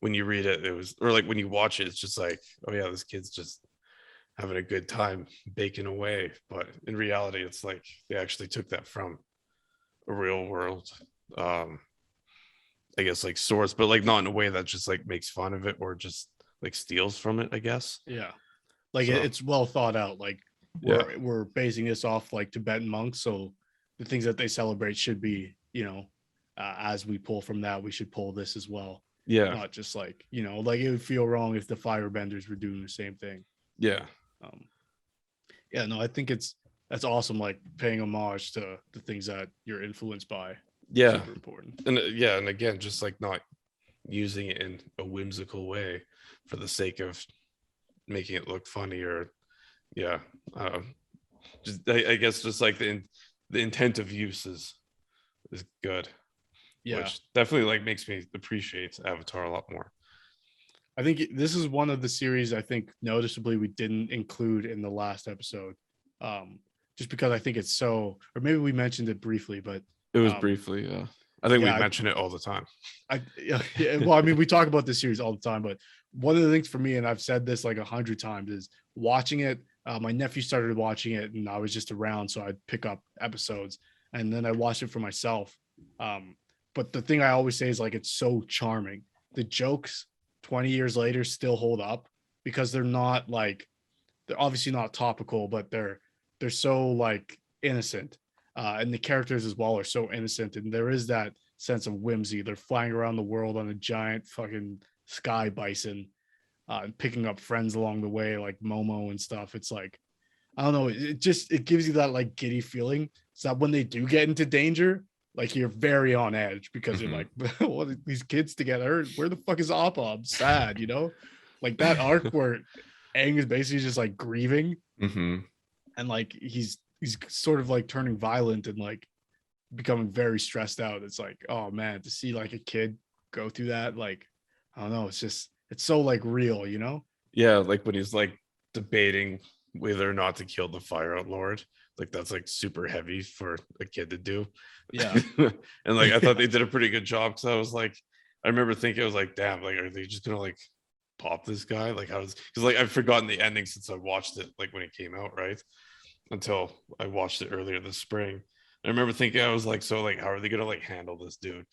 when you read it, it was, or like when you watch it, it's just like, oh yeah, this kid's just having a good time baking away. But in reality, it's like they actually took that from a real world, I guess, like source, but like not in a way that just like makes fun of it or just like steals from it, I guess. Yeah. Like So, it's well thought out. Like yeah, we're basing this off like Tibetan monks, so the things that they celebrate should be, as we pull from that, we should pull this as well. yeah, Not just like, like it would feel wrong if the firebenders were doing the same thing. yeah, Um, yeah, no, I think that's awesome. Like paying homage to the things that you're influenced by. yeah. Super important. And yeah, and again, just like not using it in a whimsical way for the sake of making it look funny, or yeah, just I guess just like the intent of use is good. Yeah. Which definitely like makes me appreciate Avatar a lot more. I think this is one of the series I think noticeably we didn't include in the last episode. Just because I think it's so, or maybe we mentioned it briefly, but It was briefly, yeah. I think yeah, we mention it all the time. Well, I mean, we talk about this series all the time, but one of the things for me, and I've said this like 100 times, is watching it. My nephew started watching it, and I was just around, so I'd pick up episodes, and then I watched it for myself. But the thing I always say is like it's so charming. The jokes 20 years later still hold up because they're not like, they're obviously not topical, but they're so like innocent. And the characters as well are so innocent, and there is that sense of whimsy. They're flying around the world on a giant fucking sky bison, and picking up friends along the way, like Momo and stuff. It's like, I don't know, it gives you that like giddy feeling, so that when they do get into danger, like you're very on edge because you're like, what are these kids together? Where the fuck is Appa? I'm sad, like that arc where Aang is basically just like grieving, and like he's sort of like turning violent and like becoming very stressed out. It's like, oh man, to see like a kid go through that, like, I don't know, it's so like real, Yeah, like when he's like debating whether or not to kill the Fire Lord, like that's like super heavy for a kid to do. Yeah. And like I thought they did a pretty good job, because I was like, I remember thinking, I was like, damn, like are they just gonna like pop this guy? Like I was, because like I've forgotten the ending since I watched it like when it came out, right? Until I watched it earlier this spring. I remember thinking, I was like, so like how are they gonna like handle this dude?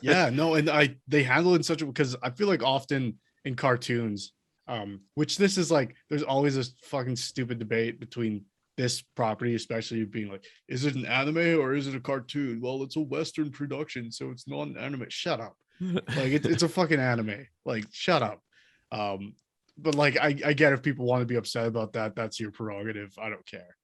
Yeah, no, and they handle it in such a, because I feel like often in cartoons, which this is like, there's always this fucking stupid debate between this property, especially being like, is it an anime or is it a cartoon? Well, it's a Western production, so it's not an anime. Shut up. Like it's a fucking anime. Like, shut up. But like I get if people want to be upset about that, that's your prerogative. I don't care.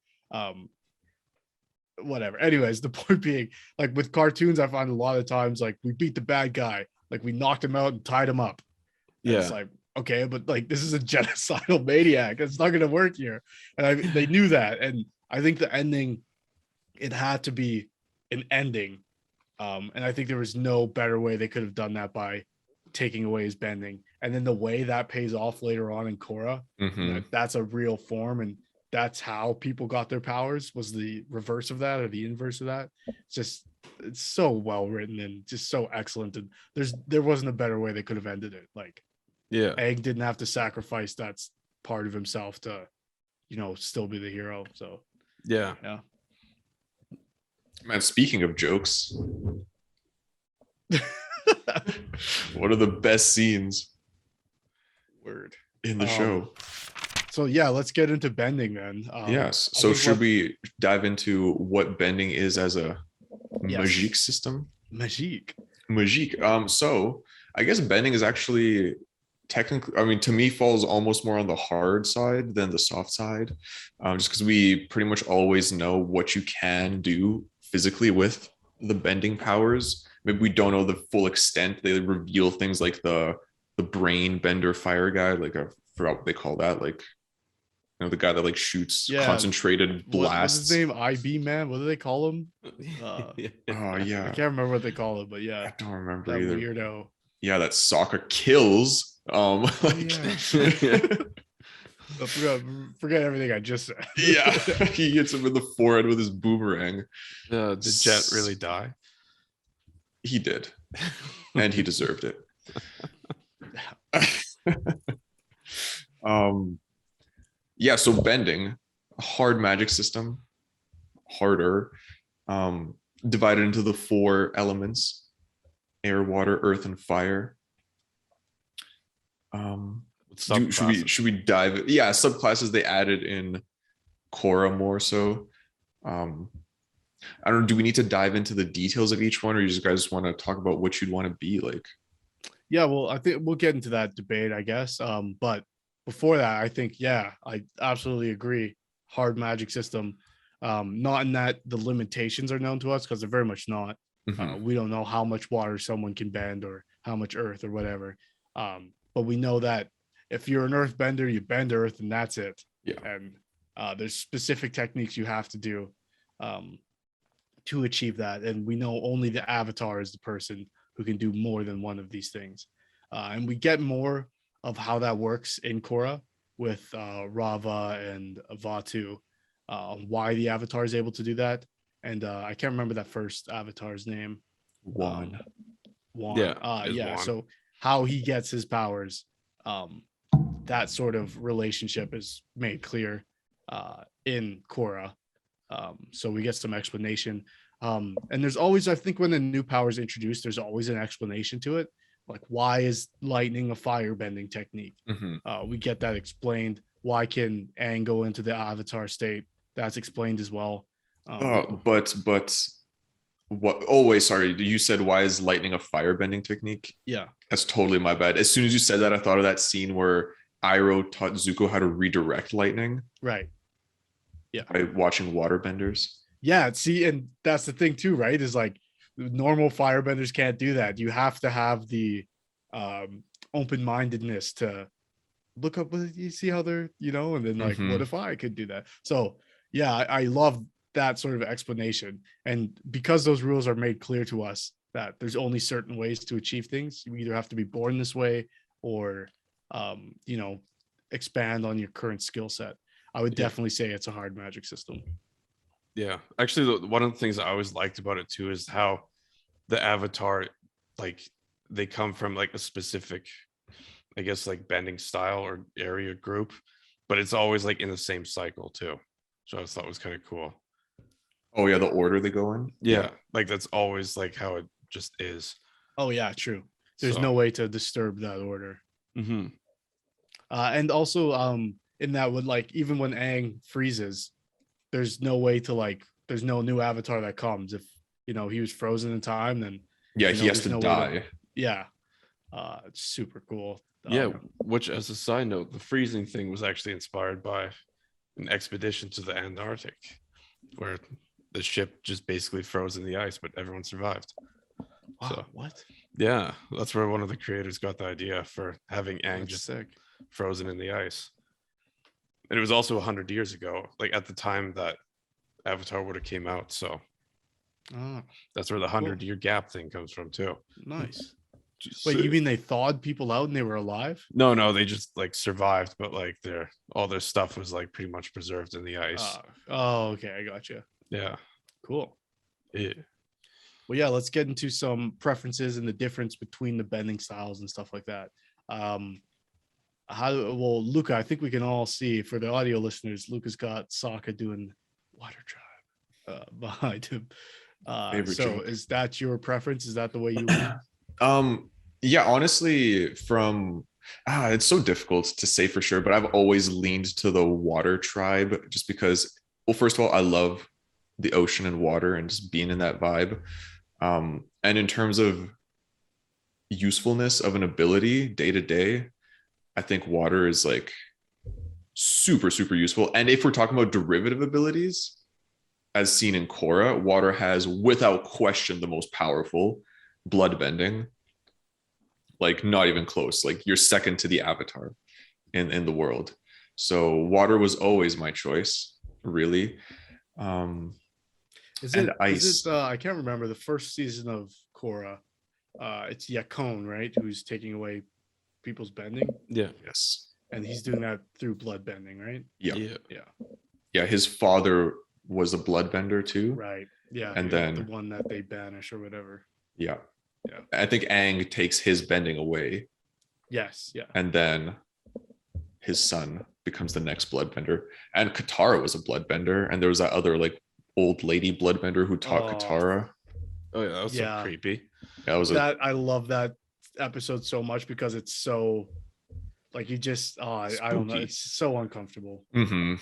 Whatever. Anyways, the point being, like with cartoons, I find a lot of times like we beat the bad guy, like we knocked him out and tied him up. And Yeah. It's like, okay, but like this is a genocidal maniac. It's not gonna work here. And they knew that. And I think the ending, it had to be an ending. And I think there was no better way they could have done that by taking away his bending. And then the way that pays off later on in Korra, that's a real form, and that's how people got their powers, was the reverse of that or the inverse of that. It's so well written and just so excellent. And there wasn't a better way they could have ended it. Like, yeah, Egg didn't have to sacrifice that part of himself to, still be the hero. So yeah. Man, speaking of jokes, what are the best scenes Word in the show? So yeah, let's get into bending then. Yes. So should we dive into what bending is as a magique system? Magique. So I guess bending is actually technically, I mean, to me, falls almost more on the hard side than the soft side, just because we pretty much always know what you can do physically with the bending powers. Maybe we don't know the full extent. They reveal things like the the brain bender fire guy. Like I forgot what they call that. Like, the guy that like shoots concentrated blasts. What's his name? IB man. What do they call him? Oh yeah, I can't remember what they call it, but yeah, I don't remember that either. Weirdo. Yeah, that Sokka kills. Forget everything I just said. Yeah, he hits him in the forehead with his boomerang. Did Jet really die? He did, and he deserved it. Yeah, so bending, hard magic system, harder, divided into the 4 elements: air, water, earth, and fire. Should we dive? Yeah, subclasses they added in Korra more so. I don't know. Do we need to dive into the details of each one, or you just guys want to talk about what you'd want to be like? Yeah, well, I think we'll get into that debate, I guess. But before that, I think, I absolutely agree. Hard magic system. Not in that the limitations are known to us, because they're very much not. We don't know how much water someone can bend or how much earth or whatever. But we know that if you're an earth bender, you bend earth and that's it. Yeah. And there's specific techniques you have to do to achieve that. And we know only the Avatar is the person who can do more than one of these things. And we get more of how that works in Korra with Rava and Vatu, why the Avatar is able to do that. And I can't remember that first Avatar's name. Juan. Juan. So how he gets his powers, that sort of relationship is made clear in Korra. So we get some explanation. And there's always, I think when a new power is introduced, there's always an explanation to it. Like, why is lightning a fire bending technique? We get that explained. Why can Aang go into the Avatar state? That's explained as well. But what? Oh wait, sorry. You said why is lightning a fire bending technique? Yeah, that's totally my bad. As soon as you said that, I thought of that scene where Iroh taught Zuko how to redirect lightning. Right. Yeah. By watching waterbenders. Yeah. See, and that's the thing too, right? Is like normal firebenders can't do that. You have to have the open-mindedness to look up what you see how they're, and then like, what if I could do that? So yeah, I love that sort of explanation. And because those rules are made clear to us that there's only certain ways to achieve things, you either have to be born this way or expand on your current skill set. I would definitely say it's a hard magic system. Yeah, actually, one of the things I always liked about it too is how the Avatar, like, they come from like a specific, I guess, like bending style or area group, but it's always like in the same cycle too. So I just thought it was kind of cool. Oh yeah, the order they go in. Yeah, like that's always like how it just is. Oh yeah, true. There's no way to disturb that order. And also, in that would like even when Aang freezes, there's no way to like. There's no new Avatar that comes. If he was frozen in time, then he has to die. It's super cool. Which, as a side note, the freezing thing was actually inspired by an expedition to the Antarctic, where the ship just basically froze in the ice, but everyone survived. Wow, so, what? Yeah, that's where one of the creators got the idea for having Aang just sick. Frozen in the ice. And it was also 100 years ago, like at the time that Avatar would have came out. So that's where the 100-year gap thing comes from too. Nice. Wait, you mean they thawed people out and they were alive? No, they just like survived, but like all their stuff was like pretty much preserved in the ice. Okay, I got you. Yeah, cool. Yeah. Well, yeah, let's get into some preferences and the difference between the bending styles and stuff like that. Luca, I think we can all see, for the audio listeners, Luca's got Sokka doing Water Tribe behind him. Is that your preference? Is that the way you lean? Yeah, honestly, it's so difficult to say for sure, but I've always leaned to the Water Tribe just because, well, first of all, I love the ocean and water and just being in that vibe. And in terms of usefulness of an ability day to day, I think water is like super, super useful. And if we're talking about derivative abilities, as seen in Korra, water has without question the most powerful blood bending. like not even close. Like you're second to the Avatar in the world. So water was always my choice, really. Is And it? ice. Is it? I can't remember the first season of Korra. It's Yakone, right? Who's taking away people's bending. Yeah. Yes. And he's doing that through blood bending, right? Yeah. Yeah. His father was a bloodbender too. Right. Yeah. And then the one that they banish or whatever. Yeah. Yeah. I think Aang takes his bending away. Yes. Yeah. And then his son becomes the next bloodbender. And Katara was a bloodbender. And there was that other like old lady bloodbender who taught Katara. Oh yeah, that was so creepy. I love that episode so much because it's so like you just I don't know, it's so uncomfortable. Yeah,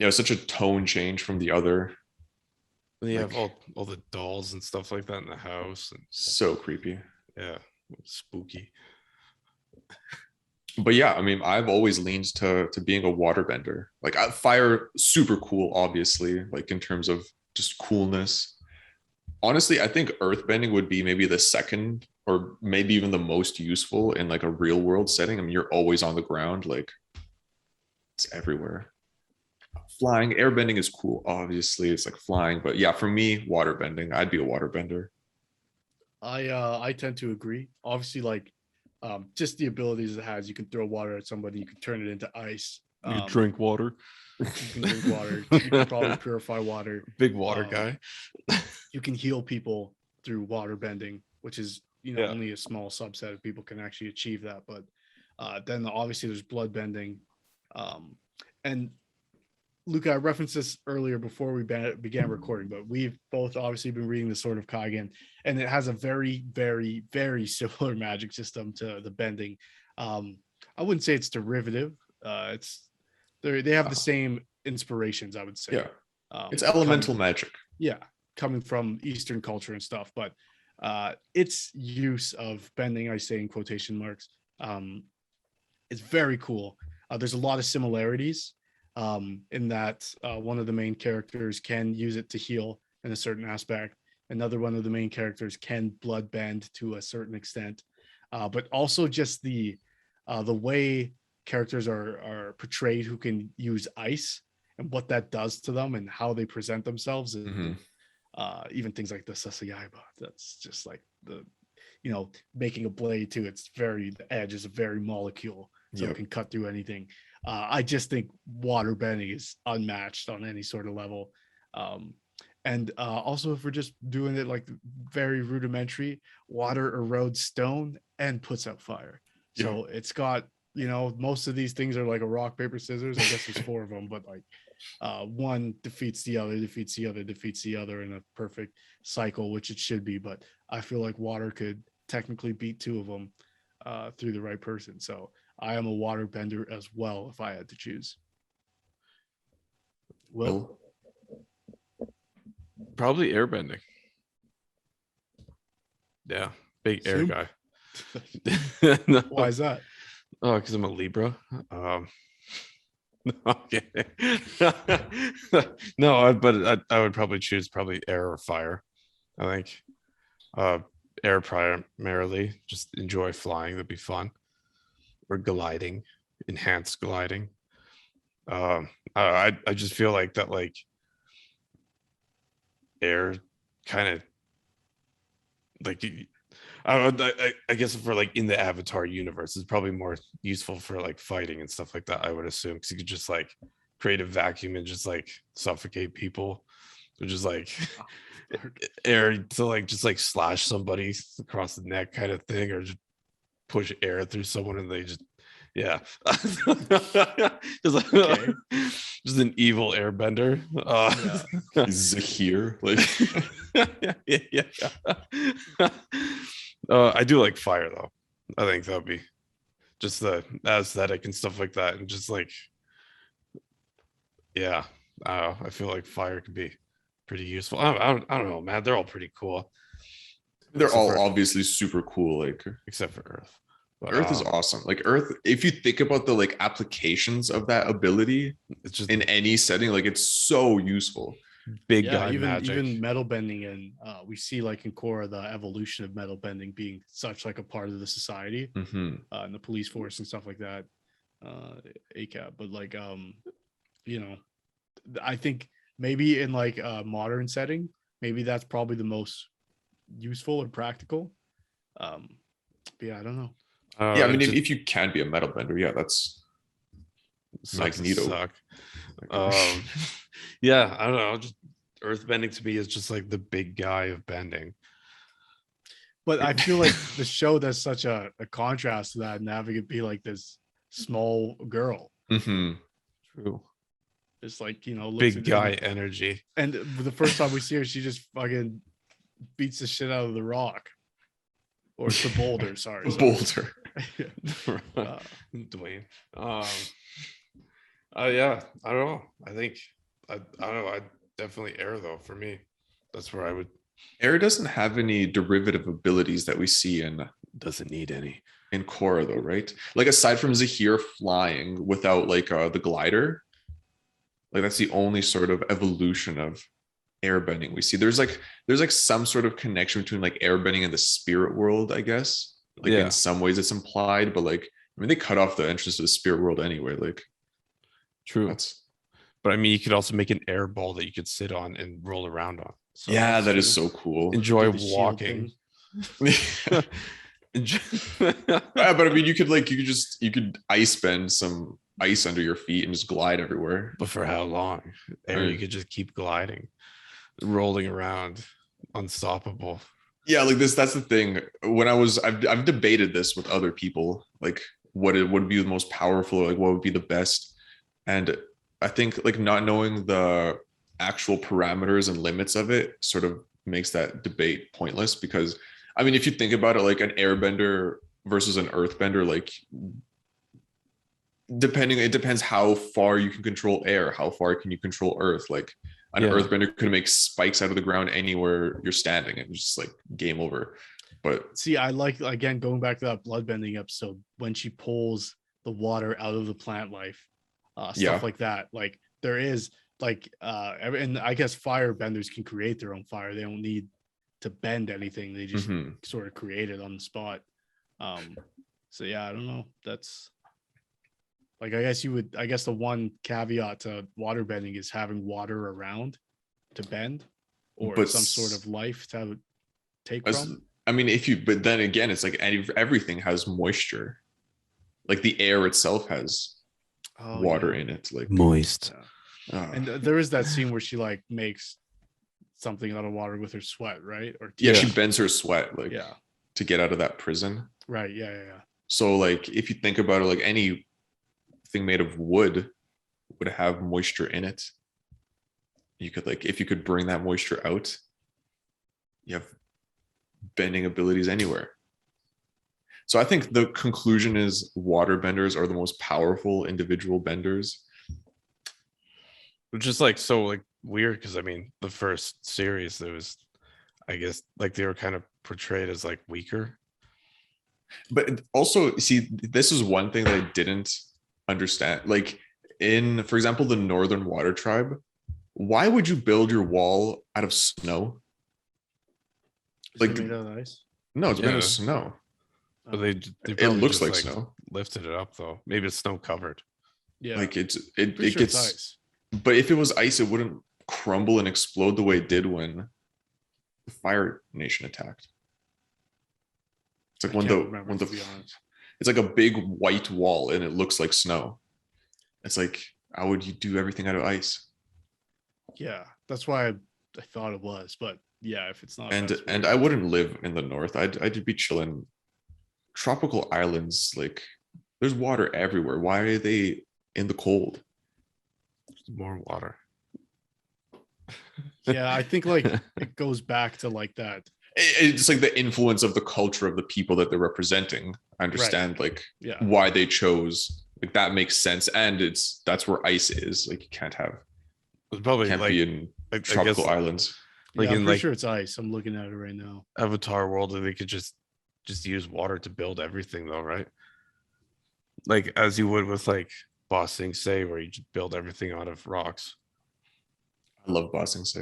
it's such a tone change from the other. And you have all the dolls and stuff like that in the house, and so creepy. Yeah, spooky. But yeah, I mean, I've always leaned to being a waterbender. Like fire, super cool, obviously, like in terms of just coolness. Honestly, I think earthbending would be maybe the second or maybe even the most useful in like a real world setting. I mean, you're always on the ground, like it's everywhere. Flying, airbending is cool, obviously. It's like flying, but yeah, for me, waterbending, I'd be a waterbender. I tend to agree. Obviously, like just the abilities it has. You can throw water at somebody, you can turn it into ice. You can drink water. You can drink water. You can probably purify water. Big water guy. You can heal people through water bending, which is only a small subset of people can actually achieve that. But then obviously there's blood bending, and Luca, I referenced this earlier before we began recording, but we've both obviously been reading the Sword of Kaigen, and it has a very, very, very similar magic system to the bending. I wouldn't say it's derivative. They have the same inspirations, I would say. Yeah, it's elemental magic. Yeah, coming from Eastern culture and stuff, but its use of bending, I say in quotation marks, is very cool. There's a lot of similarities. In that one of the main characters can use it to heal in a certain aspect. Another one of the main characters can blood bend to a certain extent, but also just the way characters are portrayed who can use ice and what that does to them and how they present themselves, and even things like the Sasayaiba. That's just like making a blade too. The edge is a very molecule, so it can cut through anything. I just think water bending is unmatched on any sort of level. And also, if we're just doing it like very rudimentary, water erodes stone and puts out fire. So it's got, most of these things are like a rock, paper, scissors. I guess there's 4 of them, but like one defeats the other, defeats the other, defeats the other in a perfect cycle, which it should be. But I feel like water could technically beat 2 of them through the right person. So I am a water bender as well if I had to choose. Will? Probably airbending. Yeah, big air guy. No. Why is that? Oh, because I'm a Libra. Okay. No, but I would probably choose air or fire. I think air primarily. Just enjoy flying. That'd be fun. Or gliding, enhanced gliding. I just feel like that, like air kind of like I guess for like in the Avatar universe, it's probably more useful for like fighting and stuff like that, I would assume, because you could just like create a vacuum and just like suffocate people, or just like air to like just like slash somebody across the neck kind of thing, or just push air through someone and they just just, like, just an evil airbender. Zahir, like I do like fire though. I think that'd be just the aesthetic and stuff like that, and just like I feel like fire could be pretty useful. I don't know, man. They're all pretty cool. They're all obviously super cool, like except for Earth. But Earth is awesome. Like Earth, if you think about the like applications of that ability, it's just in any setting, like it's so useful. big Yeah, guy even magic. even metal bending, and we see like in Korra the evolution of metal bending being such like a part of the society, and the police force and stuff like that, ACAB. But like you know, I think maybe in like a modern setting, maybe that's probably the most useful or practical. But yeah, I don't know. Yeah, I mean, if you can be a metal bender, yeah, that's Magneto. Suck. Yeah, I don't know. Just earthbending to me is just like the big guy of bending. But I feel like the show does such a contrast to that, and having it be like this small girl. True. It's like, you know, big guy energy. And the first time we see her, she just fucking beats the shit out of the rock. Or the boulder, sorry. Boulder. Dwayne. Yeah, I don't know. I think I don't know. I definitely air though for me. That's where I would. Air doesn't have any derivative abilities that we see in. Doesn't need any in Korra though, right? Like aside from Zahir flying without like the glider, like that's the only sort of evolution of airbending we see. There's like some sort of connection between like airbending and the spirit world, I guess. Like in some ways it's implied, but like I mean they cut off the entrance to the spirit world anyway. Like true. But I mean you could also make an air ball that you could sit on and roll around on. So yeah, that is so cool. Enjoy walking. Yeah, but I mean you could ice bend some ice under your feet and just glide everywhere. But for how long? Air, you could just keep gliding, rolling around, unstoppable. Yeah, like that's the thing. When I've debated this with other people, like what it would be the most powerful, like what would be the best. And I think like not knowing the actual parameters and limits of it sort of makes that debate pointless, because I mean if you think about it, like an airbender versus an earthbender, like it depends how far you can control air, how far can you control earth. Like an earthbender could make spikes out of the ground anywhere you're standing and just like game over. But see, I like, again, going back to that bloodbending episode when she pulls the water out of the plant life, stuff like that. Like there is like and I guess firebenders can create their own fire. They don't need to bend anything. They just sort of create it on the spot. So yeah, I don't know. That's like, I guess the one caveat to water bending is having water around to bend, or some sort of life to take from. I mean, but then again, it's like everything has moisture. Like the air itself has water in it, like moist. Yeah. And there is that scene where she like makes something out of water with her sweat, right? Or she bends her sweat like to get out of that prison. Right. Yeah. So like if you think about it, like anything made of wood would have moisture in it. You could like, if you could bring that moisture out, you have bending abilities anywhere. So I think the conclusion is water benders are the most powerful individual benders. Which is like so like weird, because I mean the first series there was, I guess, like they were kind of portrayed as like weaker. But also, see, this is one thing that I didn't understand. Like in, for example, the Northern Water Tribe, why would you build your wall out of snow? Like made out of ice? No, it's made of snow. But they it looks like snow. Lifted it up though. Maybe it's snow covered. Yeah, like it gets ice. But if it was ice, it wouldn't crumble and explode the way it did when the Fire Nation attacked. It's like when it's like a big white wall and it looks like snow. It's like, how would you do everything out of ice? Yeah, that's why I thought it was. But yeah, if it's not, and I wouldn't live in the north. I'd be chilling. Tropical islands, like there's water everywhere. Why are they in the cold? More water. Yeah, I think like it goes back to like that. It's like the influence of the culture of the people that they're representing. I understand why they chose, like that makes sense, and that's where ice is. Like you can't be in tropical islands. Like I'm pretty sure it's ice. I'm looking at it right now. Avatar world, and they could just use water to build everything though, right? Like as you would with like Ba Sing Se, where you just build everything out of rocks. I love Ba Sing Se.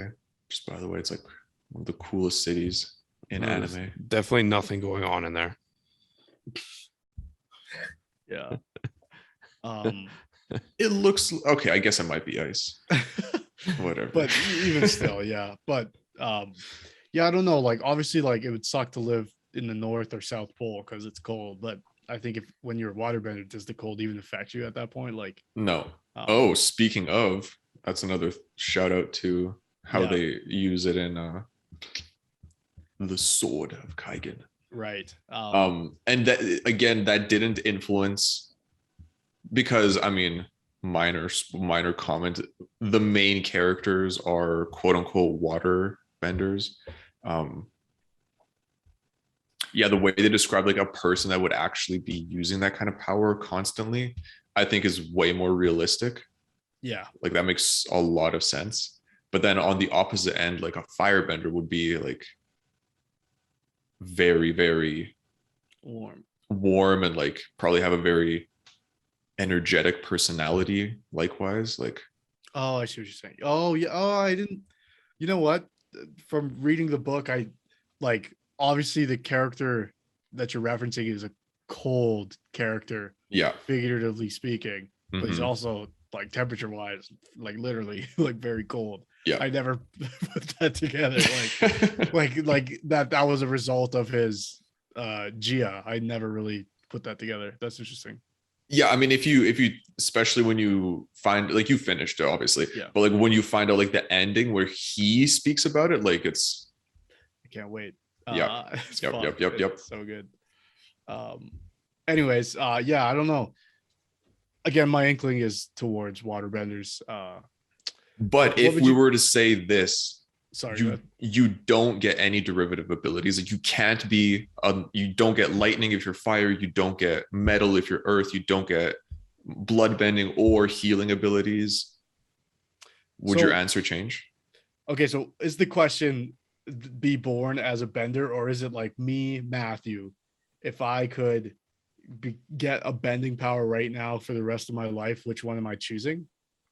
Just by the way, it's like one of the coolest cities in anime. Definitely nothing going on in there. Yeah. It looks okay. I guess it might be ice. Whatever. But even still, yeah. But yeah, I don't know. Like obviously, like it would suck to live in the North or South Pole because it's cold. But I think if when you're a waterbender, does the cold even affect you at that point? Like no. Oh, speaking of, that's another shout out to how they use it in the Sword of Kaigen. Right. And that again, that didn't influence, because I mean, minor comment, the main characters are quote unquote water benders. Yeah, the way they describe like a person that would actually be using that kind of power constantly, I think is way more realistic. Yeah, like that makes a lot of sense. But then on the opposite end, like a firebender would be like very, very warm and like probably have a very energetic personality likewise. Like, oh, I see what you're saying. Oh yeah. Oh, I didn't, you know what, from reading the book, I like obviously the character that you're referencing is a cold character, yeah, figuratively speaking, but he's also like temperature wise, like literally like very cold. Yeah, I never put that together. Like that was a result of his Gia. I never really put that together. That's interesting. Yeah, I mean, if you especially when you find, like, you finished it obviously, yeah, but like when you find out like the ending where he speaks about it, like it's, I can't wait. Yep. So good. Anyways, yeah, I don't know. Again, my inkling is towards waterbenders. But if we were to say this, sorry, you don't get any derivative abilities. Like you can't be, you don't get lightning if you're fire, you don't get metal if you're earth, you don't get blood bending or healing abilities. Would your answer change? Okay, so is the question be born as a bender, or is it like me, Matthew, if I could get a bending power right now for the rest of my life, which one am I choosing?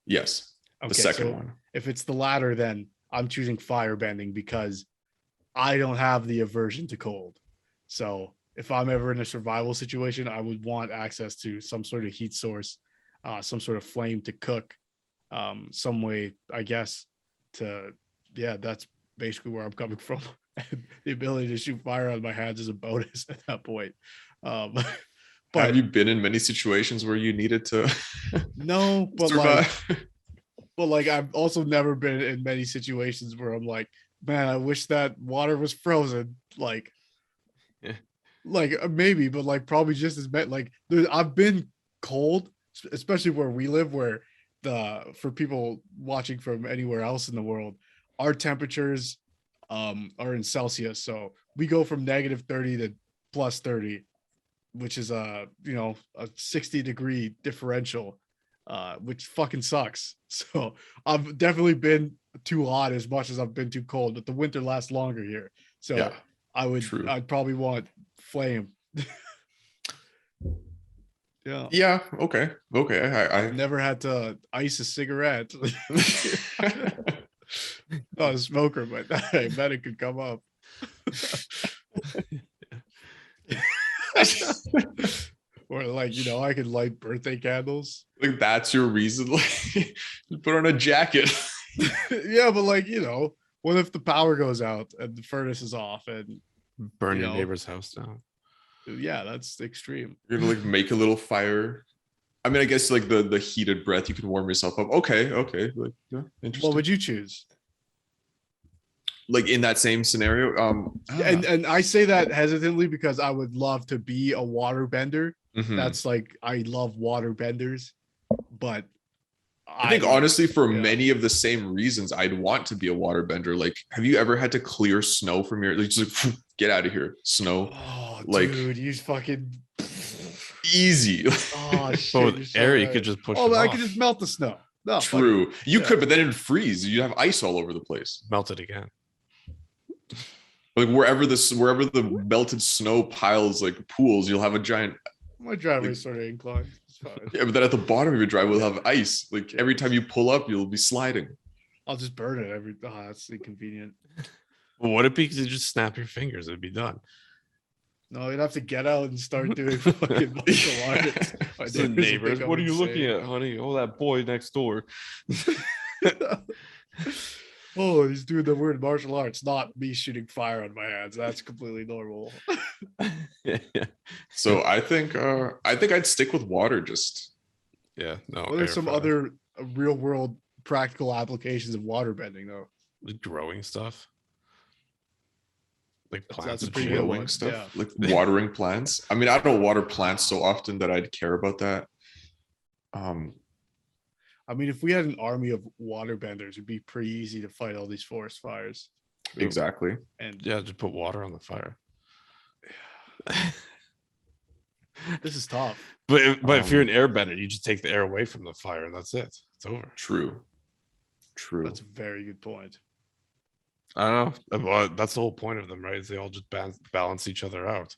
Yes, the second one. If it's the latter, then I'm choosing fire bending because I don't have the aversion to cold. So if I'm ever in a survival situation, I would want access to some sort of heat source, some sort of flame to cook, some way, I guess, to, yeah, that's basically where I'm coming from. The ability to shoot fire out of my hands is a bonus at that point. But have you been in many situations where you needed to no, but survive? Like I've also never been in many situations where I'm like, man, I wish that water was frozen. Like, like maybe, but like probably just as bad. Like I've been cold, especially where we live, where for people watching from anywhere else in the world, our temperatures are in Celsius. So we go from -30 to +30, which is a 60-degree differential, which fucking sucks. So I've definitely been too hot as much as I've been too cold, but the winter lasts longer here. So yeah, I'd probably want flame. Yeah. Okay. I've never had to ice a cigarette. Not a smoker, but I bet it could come up. Or like, I could light birthday candles. Like that's your reason? Like put on a jacket. Yeah, but like, what if the power goes out and the furnace is off and burn your neighbor's house down? Yeah, that's extreme. You're gonna like make a little fire. I mean, I guess like the heated breath, you can warm yourself up. Okay. Like, yeah, interesting. What would you choose? Like in that same scenario? And I say that hesitantly because I would love to be a water bender. Mm-hmm. That's like, I love water benders, but I think honestly, for many of the same reasons, I'd want to be a water bender. Like, have you ever had to clear snow from your, like, just like, get out of here, snow? Oh, like, dude, you fucking easy. Oh shit! But with air, you could just push. Oh, I could just melt the snow. No, true. You could, but then it'd freeze. You'd have ice all over the place. Melt it again. Like wherever the melted snow piles like pools, you'll have a giant. My driveway's sort of inclined. It's fine. Yeah, but then at the bottom of your driveway will have ice. Like every time you pull up, you'll be sliding. I'll just burn it every. Oh, that's inconvenient. Well, what if you could just snap your fingers? It'd be done. No, you'd have to get out and start doing fucking martial arts. My So neighbors would neighbors, think I'm what are you looking insane. at, honey? Oh, that boy next door. Oh, he's doing the weird martial arts, not me shooting fire on my hands. That's completely normal. So I think I'd stick with water. Just Yeah, no. What are some other real world practical applications of water bending though? Like growing stuff, like plants That's a and pretty shit. good growing one, stuff, yeah. like watering plants. I mean, I don't water plants so often that I'd care about that. I mean, if we had an army of water benders, it'd be pretty easy to fight all these forest fires. Exactly. And Yeah, just put water on the fire. this is tough. But if you're an airbender, you just take the air away from the fire and that's it. It's over. True. That's a very good point. I don't know. Well, that's the whole point of them, right? Is they all just balance each other out.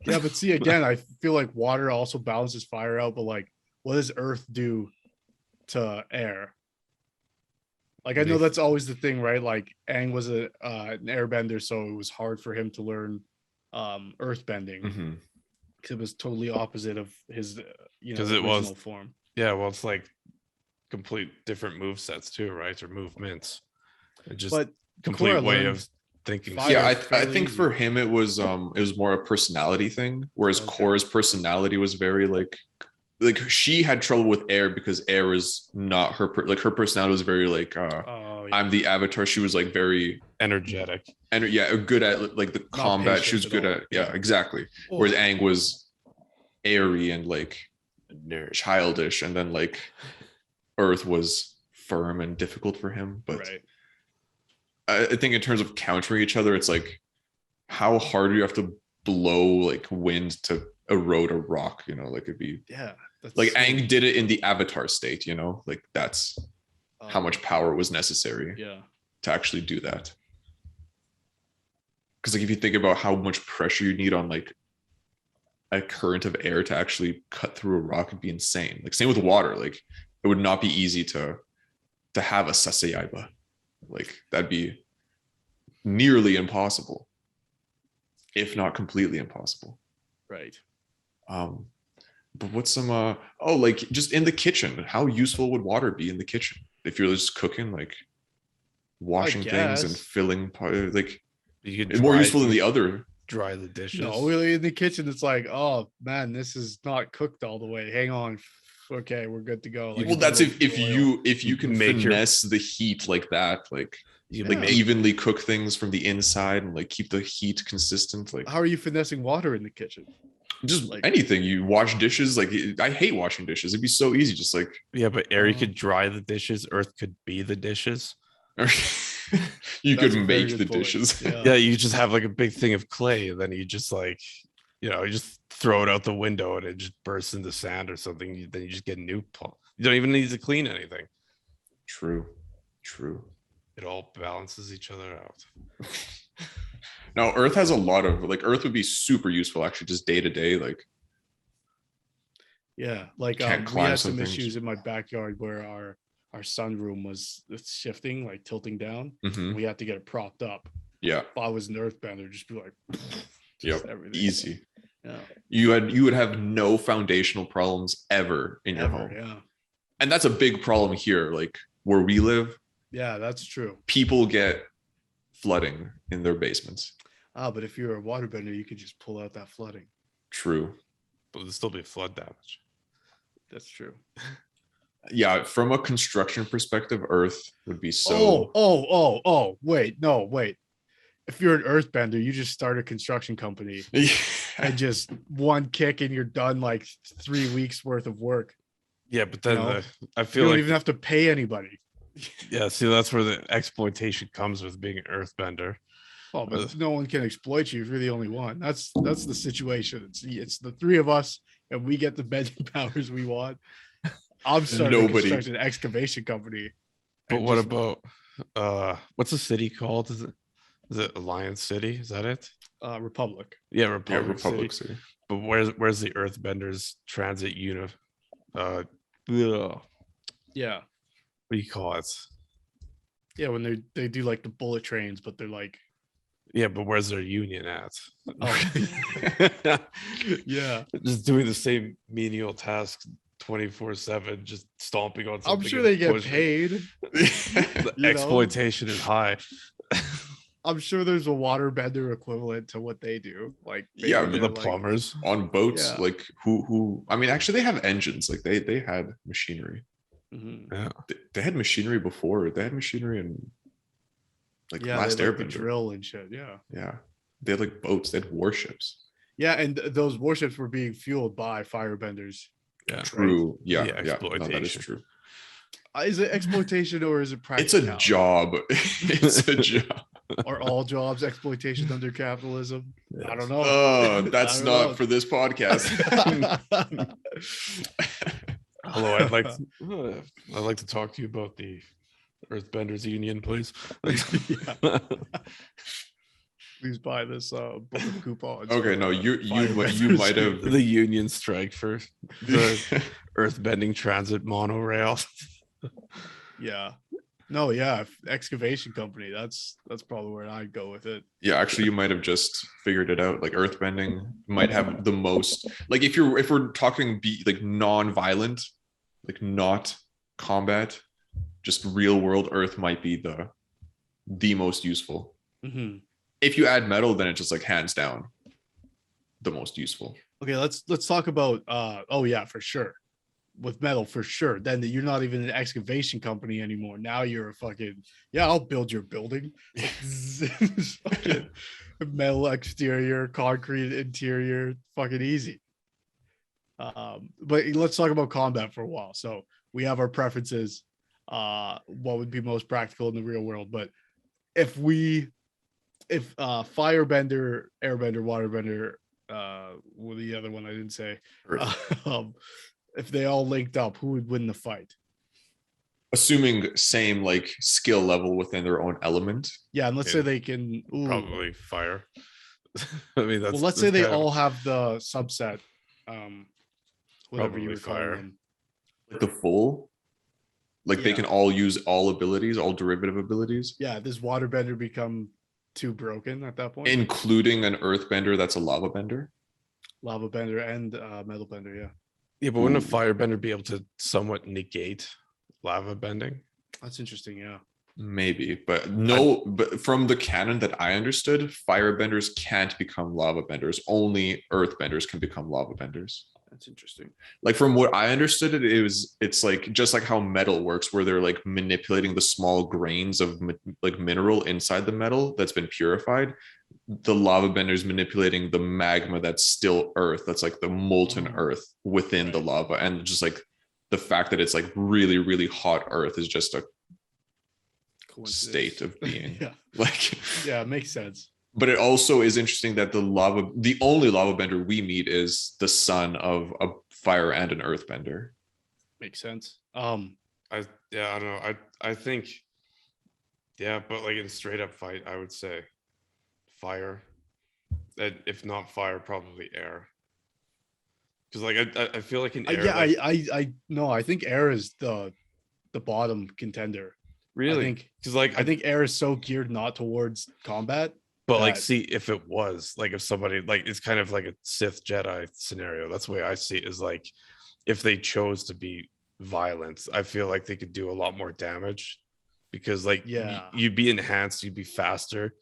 Yeah, but see, again, I feel like water also balances fire out, but like, what does earth do to air? Like, I know that's always the thing, right? Like, Aang was an airbender, so it was hard for him to learn earth bending because it was totally opposite of his original form. Yeah, well, it's like complete different move sets too, right? Or movements. It just But complete Korra way learned of thinking. fire Yeah, I fairly think easy. for him it was more a personality thing, whereas Okay. Korra's personality was very like she had trouble with air because air is not her her personality was very like Oh, yeah. I'm the avatar. She was like very Energetic. and yeah, good at like the Not combat. She was patient good at all. at yeah, exactly. Oh. Whereas Aang was airy and like childish, and then like Earth was firm and difficult for him. But Right. I think in terms of countering each other, it's like how hard do you have to blow like wind to erode a rock? You know, like it'd be That's like so- Aang did it in the Avatar state. You know, like that's how much power was necessary to actually do that. Because like if you think about how much pressure you need on like a current of air to actually cut through a rock, it'd be insane. Like same with water, like it would not be easy to have a Sasayaiba. Like that'd be nearly impossible, if not completely impossible. Right. But what's some like just in the kitchen, how useful would water be in the kitchen if you're just cooking, like washing things and filling like You it's more useful than the other. Dry the dishes. No, really in the kitchen, it's like, oh man, this is not cooked all the way. Hang on. Okay, we're good to go. Like, Well, that's if you can make finesse the heat like that, like you like evenly cook things from the inside and like keep the heat consistent. Like how are you finessing water in the kitchen? just like anything. You wash dishes. Like I hate washing dishes. It'd be so easy. Just like but Aerie could dry the dishes. Earth could be the dishes. you That's could a very make good the point. dishes. Yeah, you just have like a big thing of clay, and then you just like, you just throw it out the window and it just bursts into sand or something. Then you just get new. You don't even need to clean anything. True. It all balances each other out. Now, Earth has a lot of like Earth would be super useful actually, just day to day. Like like Can't we climb had some some things. issues in my backyard where our sunroom was shifting, like tilting down. mhm. We had to get it propped up. Yeah, If I was an earthbender, just be like, yep, everything. easy. Yeah. You would have no foundational problems ever in your home. Yeah. And that's a big problem here. Like where we live, Yeah, that's true. people get flooding in their basements. But if you're a waterbender, you could just pull out that flooding. True. But there'll still be flood damage. That's true. Yeah, from a construction perspective, Earth would be so. Wait. If you're an earthbender, you just start a construction company and just one kick and you're done, like 3 weeks worth of work. Yeah, but then I You feel don't like even have to pay anybody. yeah. See, that's where the exploitation comes with being an earthbender. Oh, but no one can exploit you if you're the only one. That's the situation. It's the three of us, and we get the bending powers we want. I'm starting a construction excavation company. But what about what's the city called? Is it Alliance City? Is that it? Republic? Yeah, Yeah, Republic, Republic City. City. But where's the Earthbenders transit unit? Yeah. do you call it? Yeah, when they do like the bullet trains, but they're like, yeah, but where's their union at? oh, yeah, just doing the same menial tasks 24/7, just stomping on something. I'm sure they get paid. The exploitation is high. I'm sure there's a waterbender equivalent to what they do. Like, yeah, the plumbers on boats, yeah. like who I mean, actually they have engines, like they had machinery. Mm-hmm. Yeah, They had machinery before. They had machinery in like Last they, like, Airbender. the drill and shit. Yeah, they had like boats. They had warships. Yeah, and those warships were being fueled by firebenders. yeah, true. Right? Yeah, Exploitation. No, that is true. Is it exploitation or is it It's a practicality? job. It's a job. Are all jobs exploitation under capitalism? Yes. I don't know. Oh, that's not for this podcast. Hello, I'd like to talk to you about the Earthbenders Union, please. Please buy this book of coupons. Okay, no, you might have the union strike for the earthbending transit monorail. Yeah. No, yeah, excavation company. That's probably where I'd go with it. Yeah, actually, you might have just figured it out. Like earthbending might have the most. Like if we're talking like non-violent, like not combat, just real world Earth might be the most useful. Mm-hmm. If you add metal, then it's just like hands down the most useful. Okay, let's talk about. Oh yeah, for sure. With metal, for sure. Then you're not even an excavation company anymore. Now you're a fucking, yeah, I'll build your building. Fucking metal exterior, concrete interior, fucking easy. But let's talk about combat for a while. So we have our preferences. What would be most practical in the real world? But if firebender, airbender, waterbender, well, the other one I didn't say. If they all linked up, who would win the fight? Assuming same like skill level within their own element. Yeah, and let's say they can probably fire. I mean, that's well. Let's say they all have the subset. Whatever you would call fire. them. Like the full. Like they can all use all abilities, all derivative abilities. Yeah, does waterbender become too broken at that point? Including an earthbender that's a lava bender. Lava bender and metal bender, yeah. Yeah, but wouldn't a firebender be able to somewhat negate lava bending? That's interesting, yeah. Maybe, but no, but from the canon that I understood, firebenders can't become lava benders. Only earthbenders can become lava benders. That's interesting. Like from what I understood it's like just like how metal works, where they're like manipulating the small grains of like mineral inside the metal that's been purified. The lava benders manipulating the magma that's still earth, that's like the molten earth within the lava, and just like the fact that it's like really, really hot earth is just a state of being. Yeah, like yeah, it makes sense. But it also is interesting that the only lava bender we meet is the son of a fire and an earth bender. Makes sense. I don't know. I think, yeah, but like in straight up fight, I would say fire. And if not fire, probably air. Because like I feel like in air. I think air is the bottom contender. Really? Because like I think air is so geared not towards combat. But like, see, if it was like, if somebody like, it's kind of like a Sith Jedi scenario. That's the way I see it, is like, if they chose to be violent, I feel like they could do a lot more damage, because like, you'd be enhanced, you'd be faster.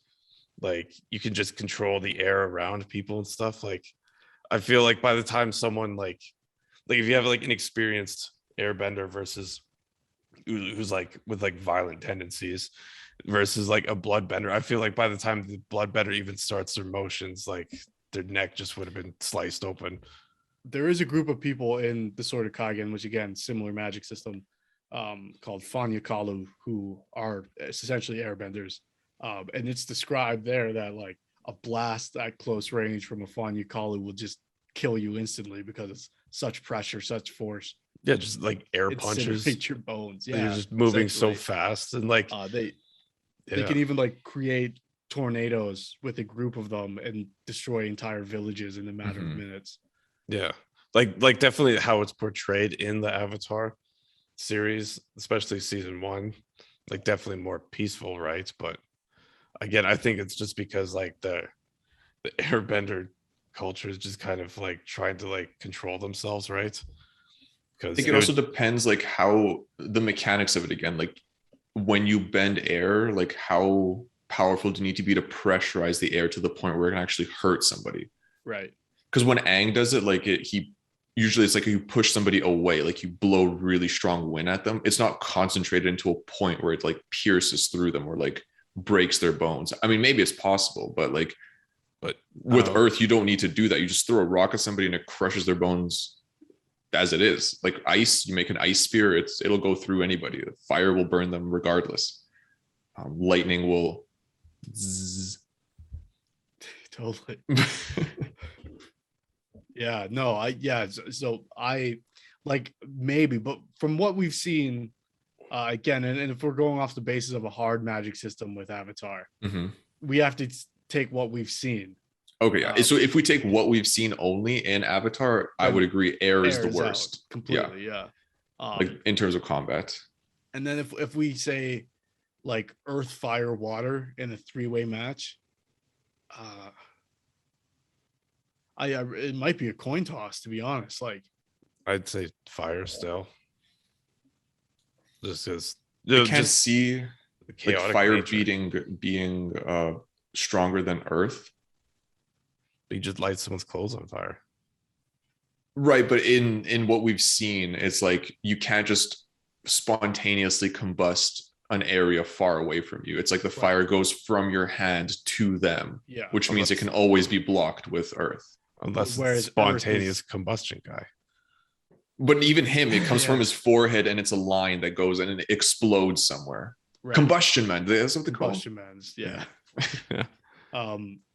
Like you can just control the air around people and stuff. Like, I feel like by the time someone like if you have like an experienced airbender versus who's like with like violent tendencies, versus like a bloodbender, I feel like by the time the bloodbender even starts their motions, like their neck just would have been sliced open. There is a group of people in the Sword of Kaigen, which again, similar magic system, called Fanyakalu, who are essentially airbenders. And it's described there that like a blast at close range from a Fanyakalu will just kill you instantly, because it's such pressure, such force. Yeah, just like air punches. Incinerate your bones. Yeah, you're just moving so fast, and like they can even like create tornadoes with a group of them and destroy entire villages in a matter of minutes. Yeah, like definitely how it's portrayed in the Avatar series, especially season 1, like definitely more peaceful, right? But again, I think it's just because like the airbender culture is just kind of like trying to like control themselves, right? I Because think it also depends like how the mechanics of it again, like when you bend air, like how powerful do you need to be to pressurize the air to the point where it can actually hurt somebody? Right. Because when Aang does it, like he usually it's like you push somebody away, like you blow really strong wind at them. It's not concentrated into a point where it like pierces through them or like breaks their bones. I mean, maybe it's possible, but with Earth, you don't need to do that. You just throw a rock at somebody and it crushes their bones as it is. Like ice, you make an ice spear, it'll go through anybody. Fire will burn them regardless. Lightning will zzz. Totally. Yeah, no, so I like maybe, but from what we've seen, again, and if we're going off the basis of a hard magic system with Avatar, we have to take what we've seen. Okay, yeah. So if we take what we've seen only in Avatar, I would agree air is the worst. Completely, yeah. Like in terms of combat. And then if we say like earth, fire, water in a 3-way match, it might be a coin toss, to be honest. Like I'd say fire still. Just because I can't see like fire being stronger than earth. You just light someone's clothes on fire. Right, but in what we've seen, it's like you can't just spontaneously combust an area far away from you. It's like the fire goes from your hand to them, which means it can always be blocked with earth. Unless it's spontaneous combustion guy. But even him, it comes from his forehead and it's a line that goes and it explodes somewhere. Right. Combustion man, that's what they call combustion mans. Yeah.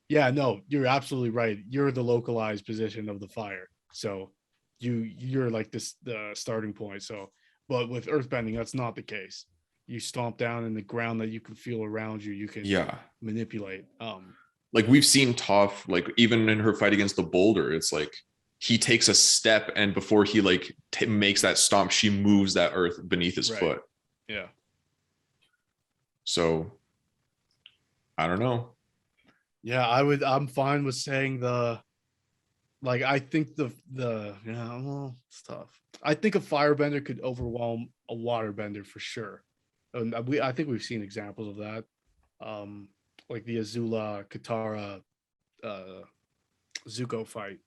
Yeah, no, you're absolutely right. You're the localized position of the fire. So you're like the starting point. So, but with earthbending, that's not the case. You stomp down in the ground that you can feel around you. You can manipulate. Like we've seen Toph, like even in her fight against the boulder, it's like he takes a step and before he like makes that stomp, she moves that earth beneath his foot. Yeah. So I don't know. Yeah, I'm fine with saying I think well, it's tough. I think a firebender could overwhelm a waterbender for sure. And I think we've seen examples of that. Like the Azula Katara Zuko fight.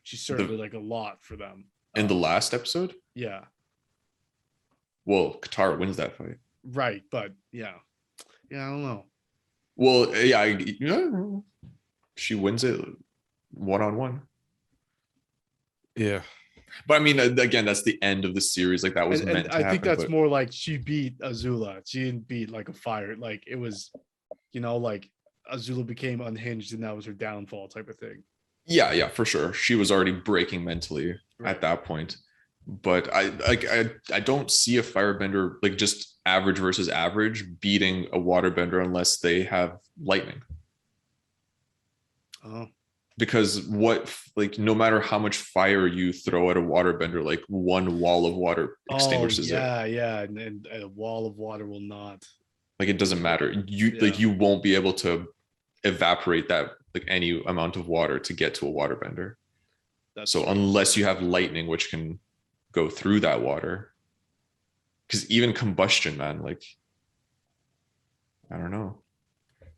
She served like a lot for them. In the last episode? Yeah. Well, Katara wins that fight. Right, but yeah, I don't know. Well, yeah, she wins it 1-on-1. Yeah. But I mean, again, that's the end of the series. Like that was meant to happen. I think that's more like she beat Azula. She didn't beat like a fire. Like it was, like Azula became unhinged and that was her downfall type of thing. Yeah, for sure. She was already breaking mentally at that point. But I don't see a firebender like just average versus average beating a waterbender unless they have lightning. Oh. Because no matter how much fire you throw at a waterbender, like one wall of water extinguishes it. Yeah, and a wall of water will not. Like it doesn't matter. You won't be able to evaporate that like any amount of water to get to a waterbender. So unless you have lightning, which can go through that water, because even combustion, man, like I don't know.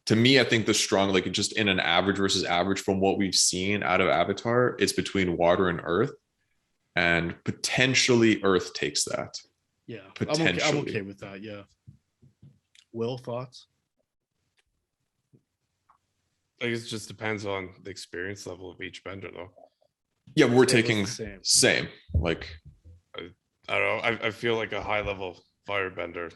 To me, I think the strong, like just in an average versus average from what we've seen out of Avatar, it's between water and earth, and potentially earth takes that. Yeah, potentially. I'm okay with that. Yeah. Will, thoughts? I guess it just depends on the experience level of each bender, though. Yeah, we're taking same. Like I don't know. I feel like a high level firebender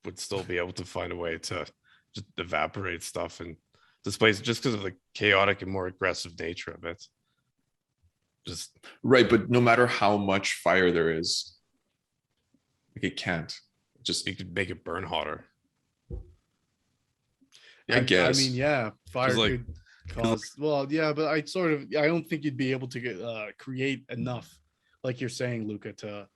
would still be able to find a way to just evaporate stuff and displace just because of the chaotic and more aggressive nature of it. Just right, but no matter how much fire there is, like it can't. Just you could make it burn hotter. I guess. I mean, yeah, fire could cause. Well, yeah, but I don't think you'd be able to create enough, like you're saying, Luca, to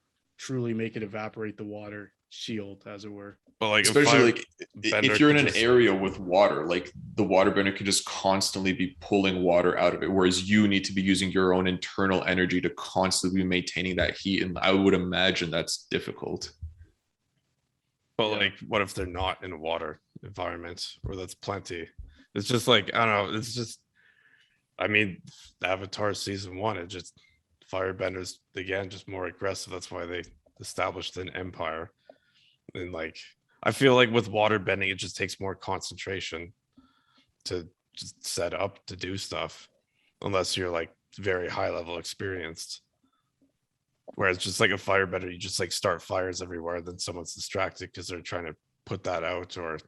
truly make it evaporate the water shield, as it were. But like especially like if you're in an area with water, like the waterbender could just constantly be pulling water out of it, whereas you need to be using your own internal energy to constantly be maintaining that heat. And I would imagine that's difficult. But like, what if they're not in a water environment where that's plenty? It's just like, I don't know. It's just, I mean, Avatar season 1, it just firebenders again, just more aggressive. That's why they established an empire. And like, I feel like with water bending, it just takes more concentration to just set up to do stuff, unless you're like very high level experienced. Whereas just like a firebender, you just like start fires everywhere, then someone's distracted because they're trying to put that out, or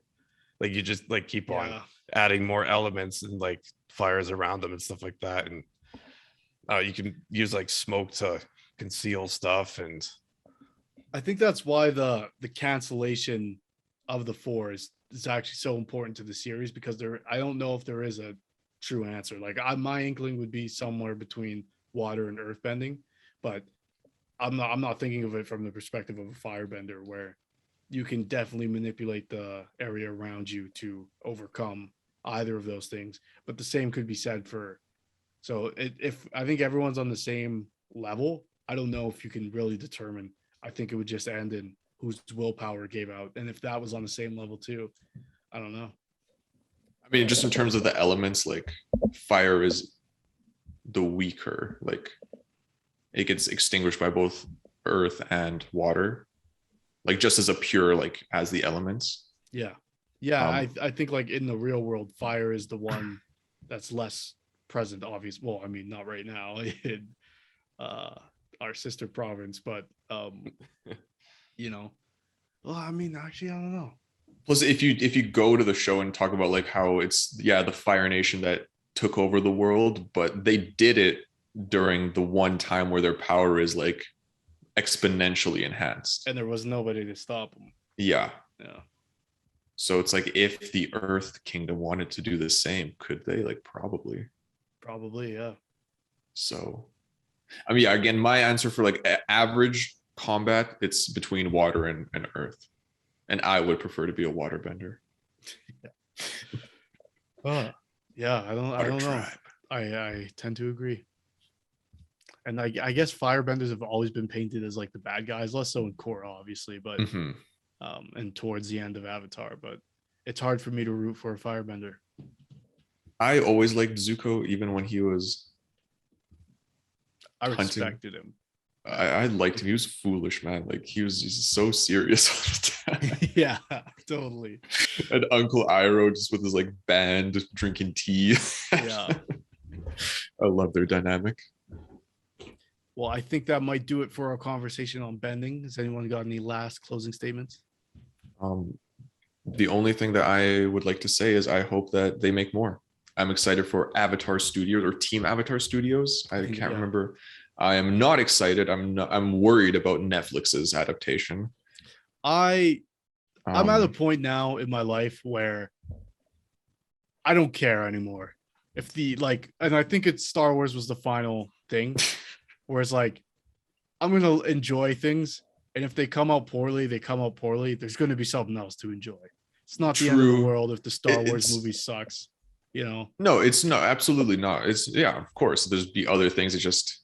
like you just like keep on adding more elements and like fires around them and stuff like that. And you can use like smoke to conceal stuff. And I think that's why the cancellation of the 4 is actually so important to the series, because I don't know if there is a true answer. Like my inkling would be somewhere between water and earth bending, but I'm not thinking of it from the perspective of a firebender, where you can definitely manipulate the area around you to overcome either of those things. But the same could be said for, if I think everyone's on the same level, I don't know if you can really determine. I think it would just end in whose willpower gave out. And if that was on the same level too, I don't know. I mean, just in terms of the elements, like fire is the weaker, like it gets extinguished by both earth and water, like just as a pure, like as the elements. Yeah. I think like in the real world, fire is the one that's less present, obvious. Well, I mean, not right now in our sister province, but well, I mean, actually, I don't know. Plus, if you go to the show and talk about like how it's the Fire Nation that took over the world, but they did it during the one time where their power is like exponentially enhanced, and there was nobody to stop them. Yeah. So it's like, if the Earth Kingdom wanted to do the same, could they? Like probably, yeah. So I mean, again, my answer for like average combat, it's between water and earth, and I would prefer to be a waterbender. Yeah, I don't know. I tend to agree. And I guess firebenders have always been painted as like the bad guys, less so in Korra, obviously, but and towards the end of Avatar. But it's hard for me to root for a firebender. I always liked Zuko, even when he was. I respected him. I liked him. He was foolish, man. Like he's so serious all the time. Yeah, totally. And Uncle Iroh just with his like band drinking tea. Yeah. I love their dynamic. Well, I think that might do it for our conversation on bending. Has anyone got any last closing statements? The only thing that I would like to say is I hope that they make more. I'm excited for Avatar Studios or Team Avatar Studios. I can't remember. I am not excited. I'm worried about Netflix's adaptation. I'm at a point now in my life where I don't care anymore. If and I think it's Star Wars was the final thing, where it's like, I'm gonna enjoy things, and if they come out poorly, they come out poorly. There's gonna be something else to enjoy. It's not the end of the world if the Star Wars movie sucks. No, it's not. Absolutely not. It's of course there's be other things. It's just,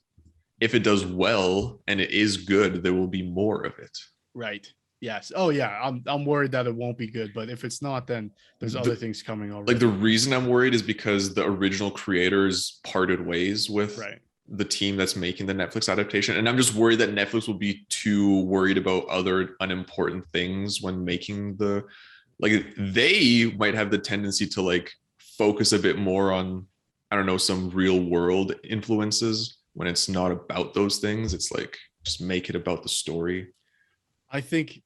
if it does well and it is good, there will be more of it. Right. Yes. Oh yeah. I'm worried that it won't be good, but if it's not, then there's other things coming already. Like the reason I'm worried is because the original creators parted ways with the team that's making the Netflix adaptation, and I'm just worried that Netflix will be too worried about other unimportant things when making they might have the tendency to like focus a bit more on, I don't know, some real world influences when it's not about those things. It's like, just make it about the story. I think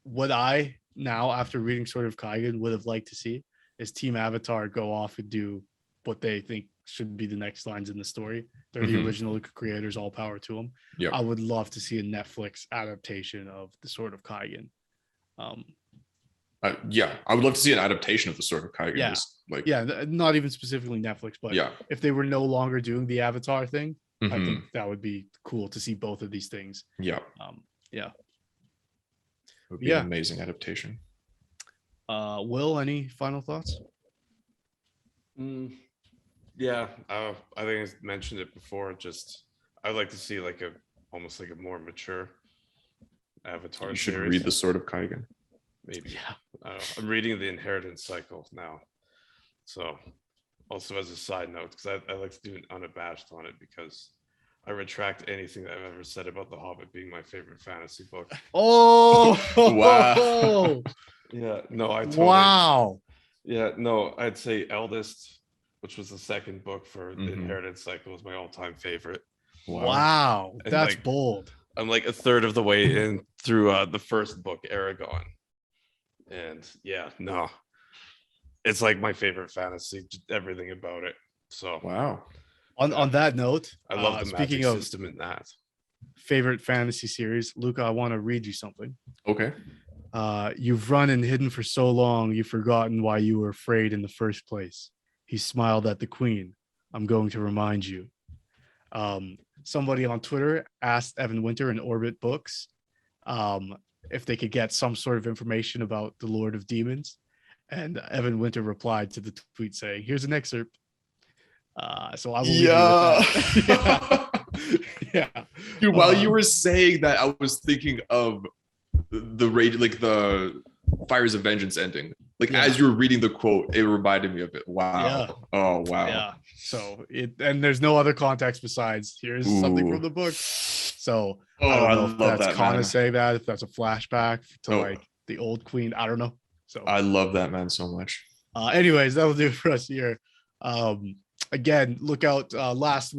what I now, after reading Sword of Kaigen, would have liked to see is Team Avatar go off and do what they think should be the next lines in the story. They're the original creators, all power to them. Yep. I would love to see a Netflix adaptation of the Sword of Kaigen. I would love to see an adaptation of the Sword of Kaigen. Yeah, not even specifically Netflix, but if they were no longer doing the Avatar thing, I think that would be cool to see both of these things. Yeah. Yeah. It would be an amazing adaptation. Will, any final thoughts? Yeah, I think I mentioned it before. Just I'd like to see like almost like a more mature Avatar. You should series. read The Sword of Kaigen. Maybe. Yeah. I don't know. I'm reading the Inheritance Cycle now. So, also as a side note, because I like to do an unabashed on it, because I retract anything that I've ever said about The Hobbit being my favorite fantasy book. Oh, wow. Yeah, no, I totally. Wow. Yeah, no, I'd say Eldest, which was the second book for the Inheritance Cycle, was my all-time favorite. Wow. That's like, bold. I'm like a third of the way in through the first book, Aragon. And yeah, no, it's like my favorite fantasy, just everything about it. So wow. On that note, I love the speaking magic of system in that. Favorite fantasy series, Luca, I want to read you something. Okay. You've run and hidden for so long, you've forgotten why you were afraid in the first place. He smiled at the queen. I'm going to remind you. Somebody on Twitter asked Evan Winter in Orbit Books if they could get some sort of information about the Lord of Demons. And Evan Winter replied to the tweet saying, here's an excerpt. So I will leave you with that. Yeah. Dude, while you were saying that, I was thinking of the rage, like the Fires of Vengeance ending. Like as you were reading the quote, it reminded me of it. Wow. Yeah. Oh wow. Yeah. So and there's no other context besides here's something from the book. So I don't know if that's Kana saying that, if that's a flashback to like the old queen. I don't know. So I love that man so much. Anyways, that'll do it for us here. Again, look out last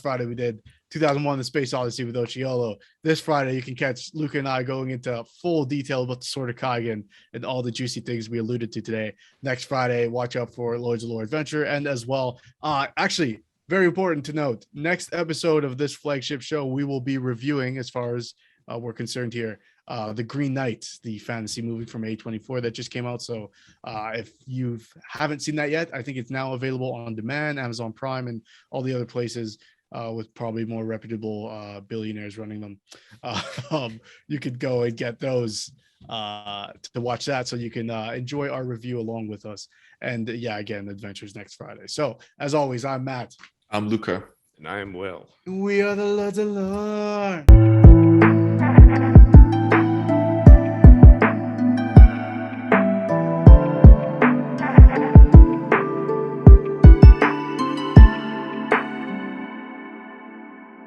Friday we did 2001 The Space Odyssey with Oshiolo. This Friday you can catch Luca and I going into full detail about the Sword of Kaigen and all the juicy things we alluded to today. Next Friday, watch out for Lords of Lore Adventure, and as well, actually very important to note, next episode of this flagship show we will be reviewing, as far as we're concerned here, The Green Knight, the fantasy movie from A24 that just came out. So if you haven't seen that yet, I think it's now available on demand, Amazon Prime, and all the other places with probably more reputable billionaires running them. You could go and get those to watch that, so you can enjoy our review along with us. And again, adventures next Friday. So as always, I'm Matt. I'm Luca. And I am Will. We are the Lords of Lore.